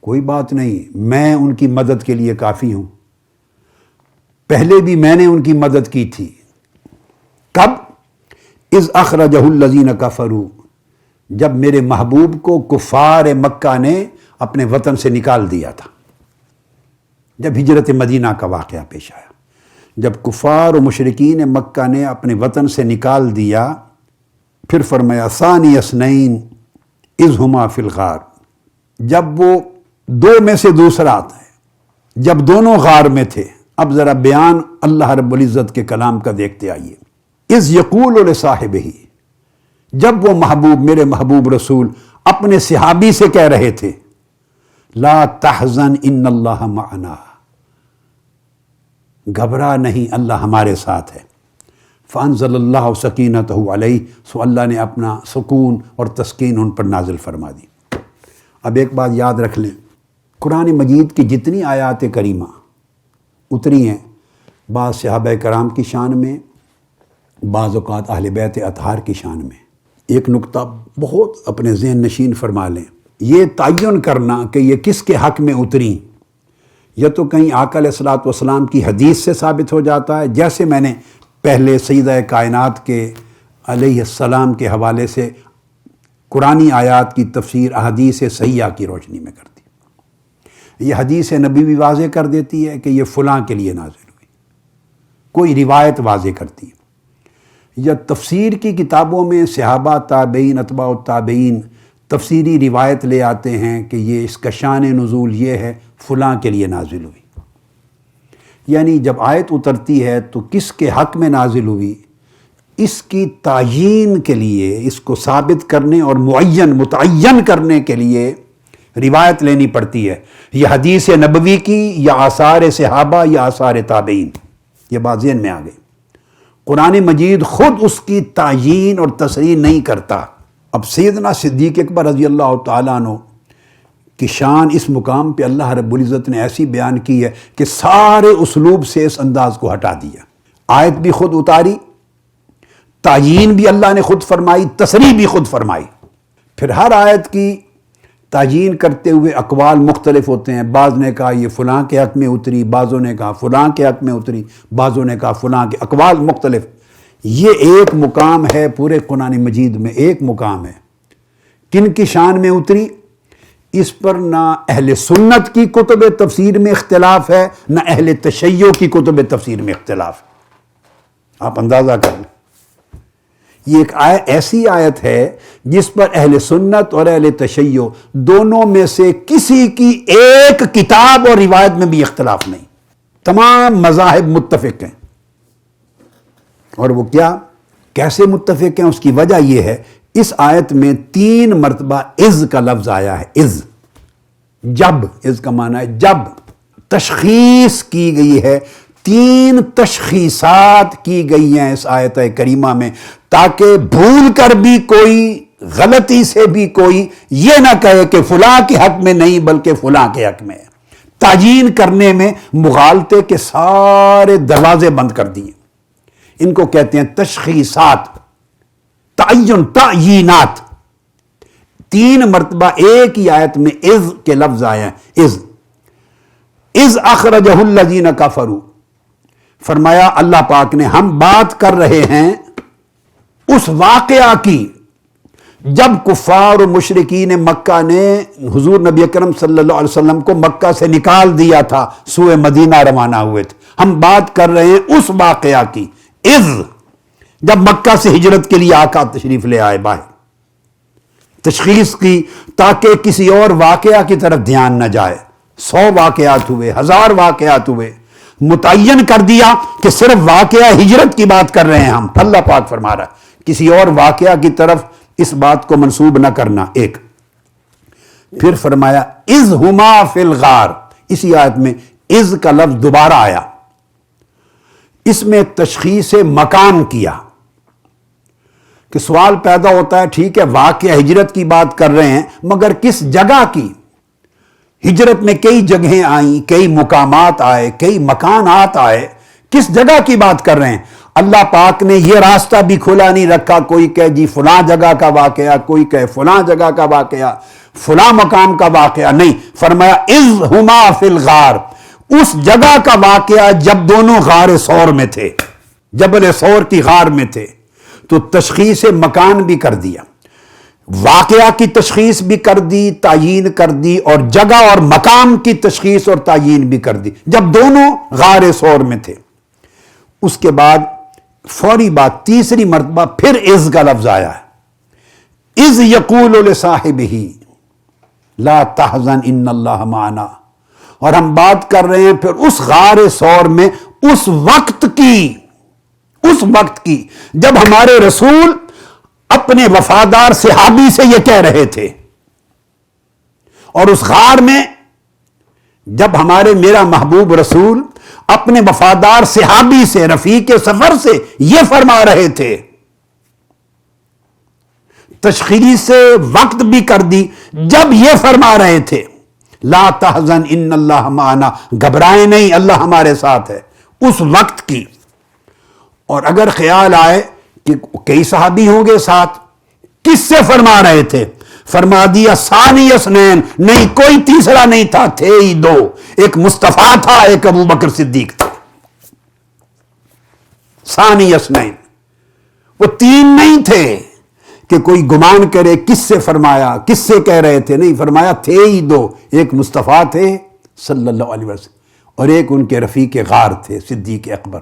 کوئی بات نہیں، میں ان کی مدد کے لیے کافی ہوں، پہلے بھی میں نے ان کی مدد کی تھی۔ کب؟ اذ اخرجہ الذین کفروا، جب میرے محبوب کو کفار مکہ نے اپنے وطن سے نکال دیا تھا، جب ہجرت مدینہ کا واقعہ پیش آیا، جب کفار و مشرکین مکہ نے اپنے وطن سے نکال دیا، پھر فرمایا ثانی اثنین اذ ہما فی الغار، جب وہ دو میں سے دوسرا آتا ہے، جب دونوں غار میں تھے۔ اب ذرا بیان اللہ رب العزت کے کلام کا دیکھتے آئیے۔ اذ یقول لصاحبہ، جب وہ محبوب میرے محبوب رسول اپنے صحابی سے کہہ رہے تھے لا تحزن ان اللہ معنا، گھبرا نہیں، اللہ ہمارے ساتھ ہے۔ فانزل اللہ سکینتہ علیہ، سو اللہ نے اپنا سکون اور تسکین ان پر نازل فرما دی۔ اب ایک بات یاد رکھ لیں، قرآن مجید کی جتنی آیات کریمہ اتری ہیں، بعض صحابہ کرام کی شان میں، بعض اوقات اہل بیت اطہار کی شان میں۔ ایک نقطہ بہت اپنے ذہن نشین فرما لیں، یہ تعین کرنا کہ یہ کس کے حق میں اتری، یا تو کہیں آقا علیہ الصلوۃ والسلام کی حدیث سے ثابت ہو جاتا ہے، جیسے میں نے پہلے سیدہ کائنات کے علیہ السلام کے حوالے سے قرآنی آیات کی تفسیر احادیث صحیحہ کی روشنی میں کر دی۔ یہ حدیث نبی بھی واضح کر دیتی ہے کہ یہ فلاں کے لیے نازل ہوئی، کوئی روایت واضح کرتی ہے، یا تفسیر کی کتابوں میں صحابہ، تابعین، اتباع التابعین تفسیری روایت لے آتے ہیں کہ یہ اس کا شان نزول یہ ہے، فلاں کے لیے نازل ہوئی۔ یعنی جب آیت اترتی ہے تو کس کے حق میں نازل ہوئی، اس کی تعیین کے لیے، اس کو ثابت کرنے اور متعین کرنے کے لیے روایت لینی پڑتی ہے، یہ حدیث نبوی کی یا آثار صحابہ یا آثار تابعین، یہ بات ذہن میں آ گئی۔ قرآن مجید خود اس کی تعیین اور تصریح نہیں کرتا۔ اب سیدنا صدیق اکبر رضی اللہ تعالیٰ عنہ کی شان اس مقام پہ اللہ رب العزت نے ایسی بیان کی ہے کہ سارے اسلوب سے اس انداز کو ہٹا دیا، آیت بھی خود اتاری، تعیین بھی اللہ نے خود فرمائی، تصریح بھی خود فرمائی۔ پھر ہر آیت کی تعیین کرتے ہوئے اقوال مختلف ہوتے ہیں، بعض نے کہا یہ فلاں کے حق میں اتری، بعضوں نے کہا فلاں کے حق میں اتری، بعضوں نے کہا فلاں کے، اقوال مختلف۔ یہ ایک مقام ہے پورے قرآن مجید میں، ایک مقام ہے کن کی شان میں اتری، اس پر نہ اہل سنت کی کتب تفسیر میں اختلاف ہے، نہ اہل تشیع کی کتب تفسیر میں اختلاف ہے۔ آپ اندازہ کر لیں، یہ ایک ایسی آیت ہے جس پر اہل سنت اور اہل تشیع دونوں میں سے کسی کی ایک کتاب اور روایت میں بھی اختلاف نہیں، تمام مذاہب متفق ہیں۔ اور وہ کیا، کیسے متفق ہیں؟ اس کی وجہ یہ ہے، اس آیت میں 3 مرتبہ اذ کا لفظ آیا ہے۔ اذ، جب، اذ کا معنی ہے جب، تشخیص کی گئی ہے، 3 تشخیصات کی گئی ہیں اس آیت کریمہ میں، تاکہ بھول کر بھی کوئی، غلطی سے بھی کوئی یہ نہ کہے کہ فلاں کے حق میں نہیں بلکہ فلاں کے حق میں ہے۔ تعیین کرنے میں مغالطے کے سارے دروازے بند کر دیے، ان کو کہتے ہیں تشخیصات، تعین، تعیینات۔ 3 مرتبہ ایک ہی آیت میں اذ کے لفظ آئے ہیں۔ اذ اخرجہ الذین کفروا، فرمایا اللہ پاک نے، ہم بات کر رہے ہیں اس واقعہ کی جب کفار و مشرکین مکہ نے حضور نبی اکرم صلی اللہ علیہ وسلم کو مکہ سے نکال دیا تھا، سوئے مدینہ روانہ ہوئے تھے۔ ہم بات کر رہے ہیں اس واقعہ کی، اذ، جب مکہ سے ہجرت کے لیے آقا تشریف لے آئے باہر، تشخیص کی تاکہ کسی اور واقعہ کی طرف دھیان نہ جائے۔ 100 واقعات ہوئے، 1000 واقعات ہوئے، متعین کر دیا کہ صرف واقعہ ہجرت کی بات کر رہے ہیں ہم۔ اللہ پاک فرما رہا ہے کسی اور واقعہ کی طرف اس بات کو منسوب نہ کرنا۔ ایک، پھر فرمایا اذ ہما فی الغار، اسی آیت میں اذ کا لفظ دوبارہ آیا، اس میں تشخیص مکان کیا کہ سوال پیدا ہوتا ہے، ٹھیک ہے واقعہ ہجرت کی بات کر رہے ہیں مگر کس جگہ کی؟ ہجرت میں کئی جگہیں آئیں، کئی مقامات آئے، کئی مکانات آئے، کس جگہ کی بات کر رہے ہیں؟ اللہ پاک نے یہ راستہ بھی کھلا نہیں رکھا، کوئی کہے جی فلاں جگہ کا واقعہ، کوئی کہے فلاں جگہ کا واقعہ، فلاں مقام کا واقعہ، نہیں، فرمایا اذ ہما فی الغار، اس جگہ کا واقعہ جب دونوں غار ثور میں تھے، جبل ثور کی غار میں تھے۔ تو تشخیص مکان بھی کر دیا، واقعہ کی تشخیص بھی کر دی، تعیین کر دی، اور جگہ اور مقام کی تشخیص اور تعیین بھی کر دی جب دونوں غار ثور میں تھے۔ اس کے بعد فوری بات، تیسری مرتبہ پھر اذ کا لفظ آیا ہے، اذ یقول لصاحبہ لا تحزن ان اللہ معنا، اور ہم بات کر رہے ہیں پھر اس غار ثور میں اس وقت کی جب ہمارے رسول اپنے وفادار صحابی سے یہ کہہ رہے تھے، اور اس غار میں جب میرا محبوب رسول اپنے وفادار صحابی سے، رفیق سفر سے یہ فرما رہے تھے۔ تشخیص وقت بھی کر دی جب یہ فرما رہے تھے لا تحزن ان اللہ معنا، گھبرائیں نہیں اللہ ہمارے ساتھ ہے، اس وقت کی۔ اور اگر خیال آئے کہ کئی صحابی ہوں گے ساتھ، کس سے فرما رہے تھے؟ فرما دیا ثانی اثنین، نہیں کوئی تیسرا نہیں تھا، تھے ہی 2، ایک مصطفیٰ تھا، ایک ابو بکر صدیق تھا۔ ثانی اثنین، وہ 3 نہیں تھے کہ کوئی گمان کرے کس سے فرمایا، کس سے کہہ رہے تھے، نہیں، فرمایا تھے ہی 2، ایک مصطفیٰ تھے صلی اللہ علیہ وسلم اور ایک ان کے رفیق غار تھے صدیق اکبر،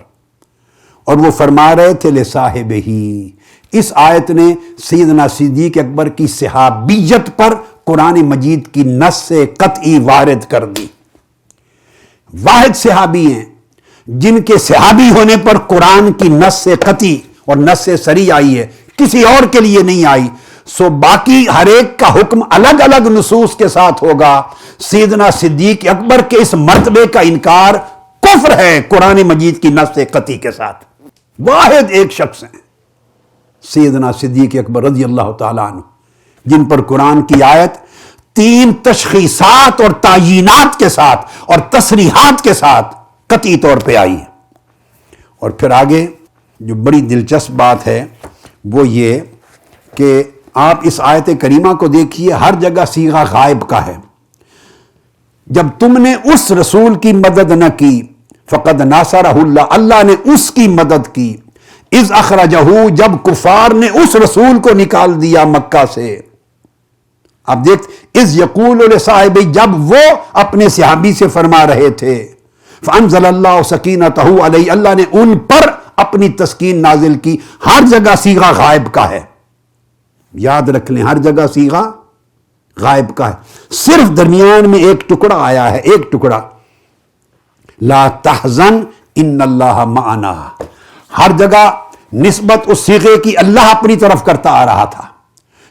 اور وہ فرما رہے تھے لصاحبہ۔ اس آیت نے سیدنا صدیق اکبر کی صحابیت پر قرآن مجید کی نص سے قطعی وارد کر دی۔ واحد صحابی ہیں جن کے صحابی ہونے پر قرآن کی نص سے قطعی اور نص سے صریح آئی ہے، کسی اور کے لیے نہیں آئی۔ سو باقی ہر ایک کا حکم الگ الگ نصوص کے ساتھ ہوگا۔ سیدنا صدیق اکبر کے اس مرتبے کا انکار کفر ہے قرآن مجید کی نص سے قطعی کے ساتھ۔ واحد ایک شخص ہیں سیدنا صدیق اکبر رضی اللہ تعالیٰ عنہ، جن پر قرآن کی آیت 3 تشخیصات اور تعیینات کے ساتھ اور تصریحات کے ساتھ قطعی طور پہ آئی ہے۔ اور پھر آگے جو بڑی دلچسپ بات ہے وہ یہ کہ آپ اس آیت کریمہ کو دیکھیے، ہر جگہ صیغہ غائب کا ہے۔ جب تم نے اس رسول کی مدد نہ کی فقد ناصرہ اللہ، اللہ نے اس کی مدد کی۔ اذ اخرجہ، جب کفار نے اس رسول کو نکال دیا مکہ سے۔ اب دیکھ، اذ یقول لصاحبہ، جب وہ اپنے صحابی سے فرما رہے تھے، فانزل اللہ سکینتہ علیہ، اللہ نے ان پر اپنی تسکین نازل کی۔ ہر جگہ صیغہ غائب کا ہے، یاد رکھ لیں، ہر جگہ صیغہ غائب کا ہے، صرف درمیان میں ایک ٹکڑا آیا ہے، ایک ٹکڑا، لا تحزن ان اللہ معنا، ہر جگہ نسبت اس صیغے کی اللہ اپنی طرف کرتا آ رہا تھا۔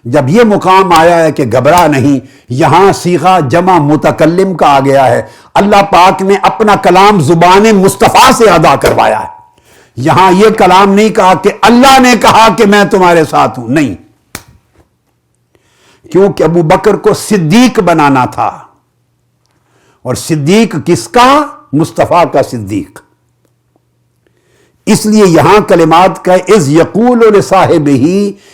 جب یہ مقام آیا ہے کہ گھبرا نہیں، یہاں صیغہ جمع متکلم کا آ گیا ہے، اللہ پاک نے اپنا کلام زبان مصطفیٰ سے ادا کروایا ہے۔ یہاں یہ کلام نہیں کہا کہ اللہ نے کہا کہ میں تمہارے ساتھ ہوں، نہیں، کیونکہ ابو بکر کو صدیق بنانا تھا، اور صدیق کس کا؟ مصطفیٰ کا صدیق۔ اس لیے یہاں کلمات کا اذ یقول لصاحبہ،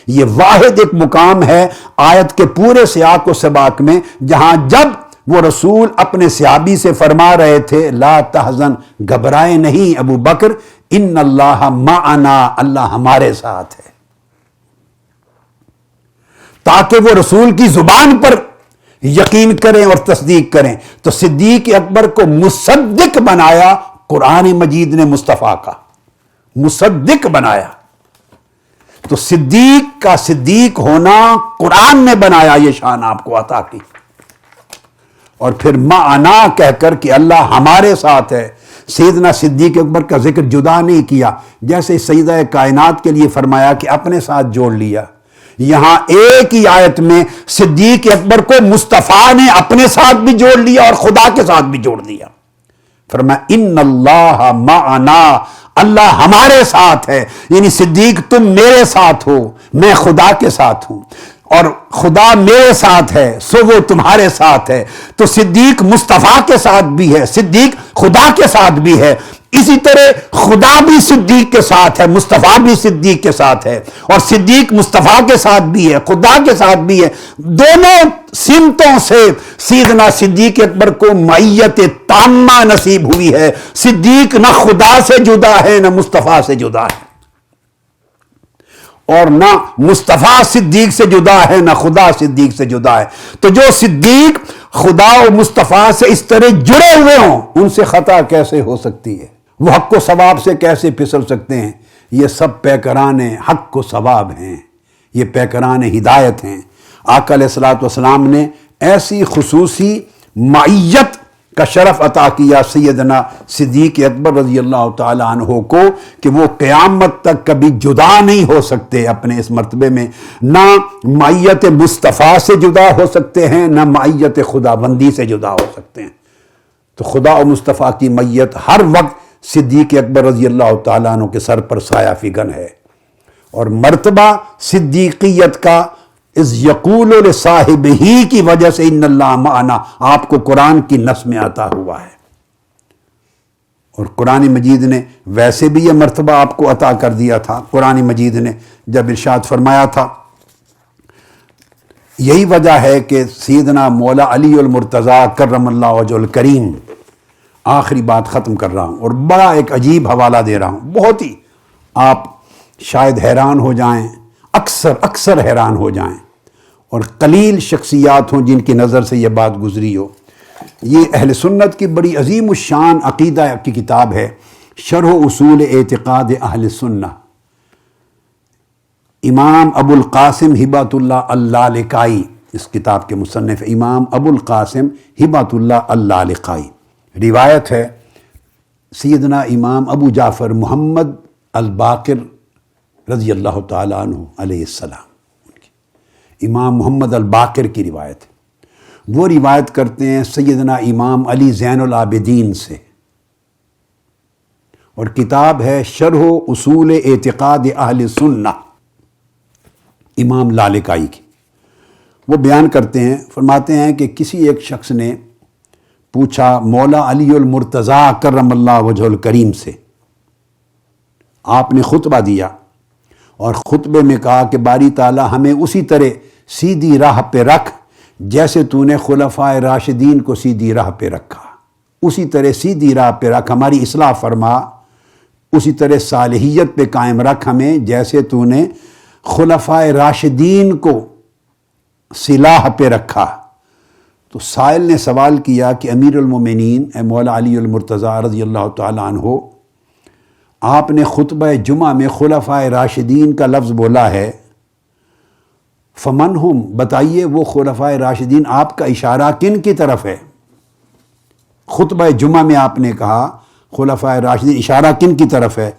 یہ واحد ایک مقام ہے آیت کے پورے سیاق و سباق میں جہاں جب وہ رسول اپنے صحابی سے فرما رہے تھے لا تحزن، گھبرائے نہیں ابو بکر، ان اللہ معنا، اللہ ہمارے ساتھ ہے، تاکہ وہ رسول کی زبان پر یقین کریں اور تصدیق کریں۔ تو صدیق اکبر کو مصدق بنایا قرآن مجید نے، مصطفیٰ کا مصدق بنایا۔ تو صدیق کا صدیق ہونا قرآن نے بنایا، یہ شان آپ کو عطا کی، اور پھر معنا کہہ کر کہ اللہ ہمارے ساتھ ہے۔ سیدنا صدیق اکبر کا ذکر جدا نہیں کیا، جیسے سیدہ کائنات کے لیے فرمایا کہ اپنے ساتھ جوڑ لیا، یہاں ایک ہی آیت میں صدیق اکبر کو مصطفیٰ نے اپنے ساتھ بھی جوڑ لیا اور خدا کے ساتھ بھی جوڑ دیا۔ فرمایا ان اللہ معنا، اللہ ہمارے ساتھ ہے، یعنی صدیق تم میرے ساتھ ہو، میں خدا کے ساتھ ہوں، اور خدا میرے ساتھ ہے سو وہ تمہارے ساتھ ہے۔ تو صدیق مصطفیٰ کے ساتھ بھی ہے، صدیق خدا کے ساتھ بھی ہے، اسی طرح خدا بھی صدیق کے ساتھ ہے، مصطفیٰ بھی صدیق کے ساتھ ہے، اور صدیق مصطفیٰ کے ساتھ بھی ہے، خدا کے ساتھ بھی ہے۔ دونوں سمتوں سے سیدنا صدیق اکبر کو معیت تامہ نصیب ہوئی ہے۔ صدیق نہ خدا سے جدا ہے نہ مصطفیٰ سے جدا ہے، اور نہ مصطفیٰ صدیق سے جدا ہے نہ خدا صدیق سے جدا ہے۔ تو جو صدیق خدا و مصطفیٰ سے اس طرح جڑے ہوئے ہوں، ان سے خطا کیسے ہو سکتی ہے؟ وہ حق و ثواب سے کیسے پھسل سکتے ہیں؟ یہ سب پیکران حق و ثواب ہیں، یہ پیکران ہدایت ہیں۔ آقا علیہ الصلوۃ والسلام نے ایسی خصوصی معیت کا شرف عطا کیا سیدنا صدیق اکبر رضی اللہ تعالی عنہ کو کہ وہ قیامت تک کبھی جدا نہیں ہو سکتے اپنے اس مرتبے میں، نہ معیت مصطفیٰ سے جدا ہو سکتے ہیں نہ معیت خدا بندی سے جدا ہو سکتے ہیں۔ تو خدا و مصطفیٰ کی معیت ہر وقت صدیق اکبر رضی اللہ تعالیٰ عنہ کے سر پر سایہ فگن ہے، اور مرتبہ صدیقیت کا اس یقول لصاحبہ کی وجہ سے ان اللہ معنا آپ کو قرآن کی نص میں عطا ہوا ہے، اور قرآن مجید نے ویسے بھی یہ مرتبہ آپ کو عطا کر دیا تھا۔ قرآن مجید نے جب ارشاد فرمایا تھا، یہی وجہ ہے کہ سیدنا مولا علی المرتضیٰ کرم اللہ وجہ الکریم، آخری بات ختم کر رہا ہوں اور بڑا ایک عجیب حوالہ دے رہا ہوں، بہت ہی آپ شاید حیران ہو جائیں، اکثر حیران ہو جائیں، اور قلیل شخصیات ہوں جن کی نظر سے یہ بات گزری ہو۔ یہ اہل سنت کی بڑی عظیم الشان عقیدہ کی کتاب ہے، شرح اصول اعتقاد اہل سنہ، امام ابو القاسم ہبۃ اللہ اللالکائی، اس کتاب کے مصنف امام ابو القاسم ہبۃ اللہ اللالکائی۔ روایت ہے سیدنا امام ابو جعفر محمد الباقر رضی اللہ تعالیٰ عنہ علیہ السلام، امام محمد الباقر کی روایت ہے۔ وہ روایت کرتے ہیں سیدنا امام علی زین العابدین سے، اور کتاب ہے شرح اصول اعتقاد اہل سنہ امام لالکائی کی۔ وہ بیان کرتے ہیں، فرماتے ہیں کہ کسی ایک شخص نے پوچھا مولا علی المرتضیٰ کرم اللہ وجہ الکریم سے، آپ نے خطبہ دیا اور خطبے میں کہا کہ باری تعالیٰ ہمیں اسی طرح سیدھی راہ پہ رکھ جیسے تو نے خلفائے راشدین کو سیدھی راہ پہ رکھا، اسی طرح سیدھی راہ پہ رکھ، ہماری اصلاح فرما، اسی طرح صالحیت پہ قائم رکھ ہمیں جیسے تو نے خلفائے راشدین کو صلاح پہ رکھا۔ تو سائل نے سوال کیا کہ امیر المومنین اے مولا علی المرتضیٰ رضی اللہ تعالیٰ عنہ، آپ نے خطبہ جمعہ میں خلفائے راشدین کا لفظ بولا ہے، فمن ہم، بتائیے وہ خلفائے راشدین، آپ کا اشارہ کن کی طرف ہے؟ خطبہ جمعہ میں آپ نے کہا خلفائے راشدین، اشارہ کن کی طرف ہے؟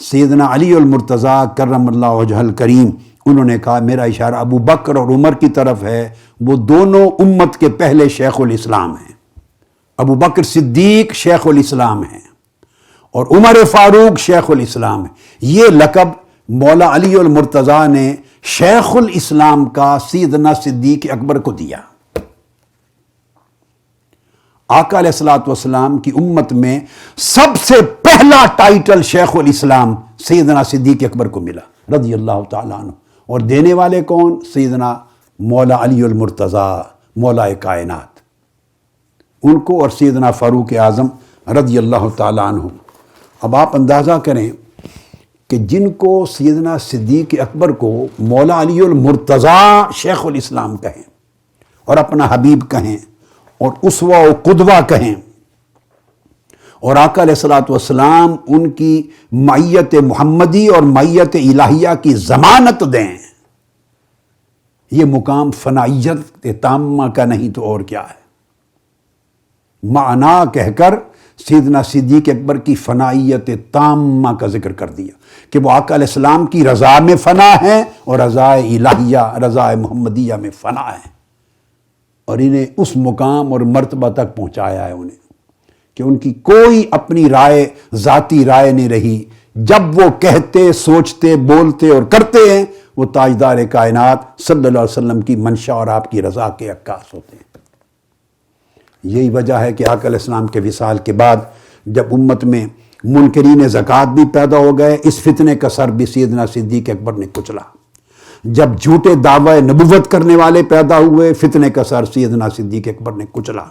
سیدنا علی المرتضیٰ کرم اللہ وجہ الکریم، انہوں نے کہا میرا اشارہ ابو بکر اور عمر کی طرف ہے، وہ دونوں امت کے پہلے شیخ الاسلام ہیں۔ ابو بکر صدیق شیخ الاسلام ہیں اور عمر فاروق شیخ الاسلام ہے۔ یہ لقب مولا علی المرتضیٰ نے شیخ الاسلام کا سیدنا صدیق اکبر کو دیا۔ آقا علیہ الصلوۃ والسلام کی امت میں سب سے پہلا ٹائٹل شیخ الاسلام سیدنا صدیق اکبر کو ملا رضی اللہ تعالیٰ عنہ، اور دینے والے کون؟ سیدنا مولا علی المرتضیٰ مولا کائنات، ان کو اور سیدنا فاروق اعظم رضی اللہ تعالیٰ عنہ۔ اب آپ اندازہ کریں کہ جن کو سیدنا صدیق اکبر کو مولا علی المرتضیٰ شیخ الاسلام کہیں اور اپنا حبیب کہیں اور اسوہ و قدوہ کہیں، اور آقا علیہ الصلوۃ والسلام ان کی معیت محمدی اور معیت الہیہ کی ضمانت دیں، یہ مقام فنائیت تامہ کا نہیں تو اور کیا ہے؟ معنا کہہ کر سیدنا صدیق اکبر کی فنائیت تامہ کا ذکر کر دیا کہ وہ آقا علیہ السلام کی رضا میں فنا ہیں اور رضا الہیہ، رضا محمدیہ میں فنا ہیں، اور انہیں اس مقام اور مرتبہ تک پہنچایا ہے انہیں کہ ان کی کوئی اپنی رائے، ذاتی رائے نہیں رہی۔ جب وہ کہتے، سوچتے، بولتے اور کرتے ہیں وہ تاجدار کائنات صلی اللہ علیہ وسلم کی منشا اور آپ کی رضا کے عکاس ہوتے ہیں۔ یہی وجہ ہے کہ آقا علیہ السلام کے وصال کے بعد جب امت میں منکرین زکوٰۃ بھی پیدا ہو گئے، اس فتنے کا سر بھی سیدنا صدیق اکبر نے کچلا۔ جب جھوٹے دعوی نبوت کرنے والے پیدا ہوئے، فتنے کا سر سیدنا صدیق اکبر نے کچلا۔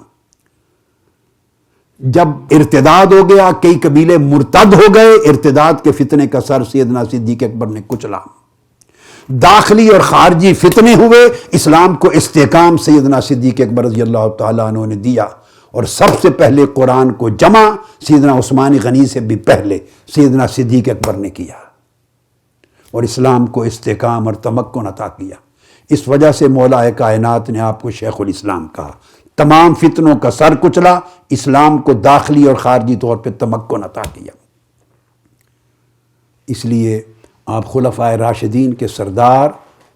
جب ارتداد ہو گیا، کئی قبیلے مرتد ہو گئے، ارتداد کے فتنے کا سر سیدنا صدیق اکبر نے کچلا۔ داخلی اور خارجی فتنے ہوئے، اسلام کو استحکام سیدنا صدیق اکبر رضی اللہ تعالیٰ عنہ نے دیا، اور سب سے پہلے قرآن کو جمع سیدنا عثمان غنی سے بھی پہلے سیدنا صدیق اکبر نے کیا اور اسلام کو استحکام اور تمکن عطا کیا۔ اس وجہ سے مولا کائنات نے آپ کو شیخ الاسلام کہا۔ تمام فتنوں کا سر کچلا، اسلام کو داخلی اور خارجی طور پہ تمکن عطا کیا۔ اس لیے آپ خلفائے راشدین کے سردار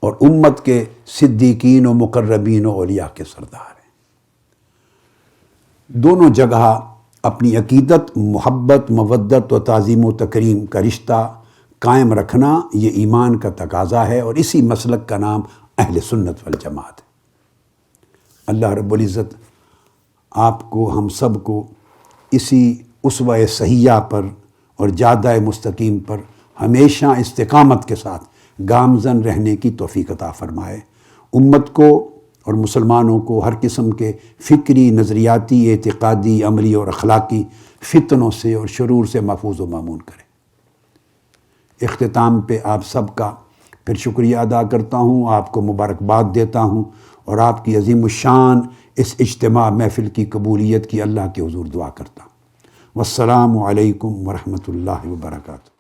اور امت کے صدیقین و مقربین و اولیاء کے سردار ہیں۔ دونوں جگہ اپنی عقیدت، محبت، مودت و تعظیم و تکریم کا رشتہ قائم رکھنا یہ ایمان کا تقاضا ہے، اور اسی مسلک کا نام اہل سنت والجماعت ہے۔ اللہ رب العزت آپ کو، ہم سب کو اسی اسوہ صحیحہ پر اور جادہ مستقیم پر ہمیشہ استقامت کے ساتھ گامزن رہنے کی توفیق عطا فرمائے۔ امت کو اور مسلمانوں کو ہر قسم کے فکری، نظریاتی، اعتقادی، عملی اور اخلاقی فتنوں سے اور شرور سے محفوظ و مامون کرے۔ اختتام پہ آپ سب کا پھر شکریہ ادا کرتا ہوں، آپ کو مبارکباد دیتا ہوں، اور آپ کی عظیم الشان اس اجتماع محفل کی قبولیت کی اللہ کے حضور دعا کرتا ہوں۔ والسلام علیکم ورحمۃ اللہ وبرکاتہ۔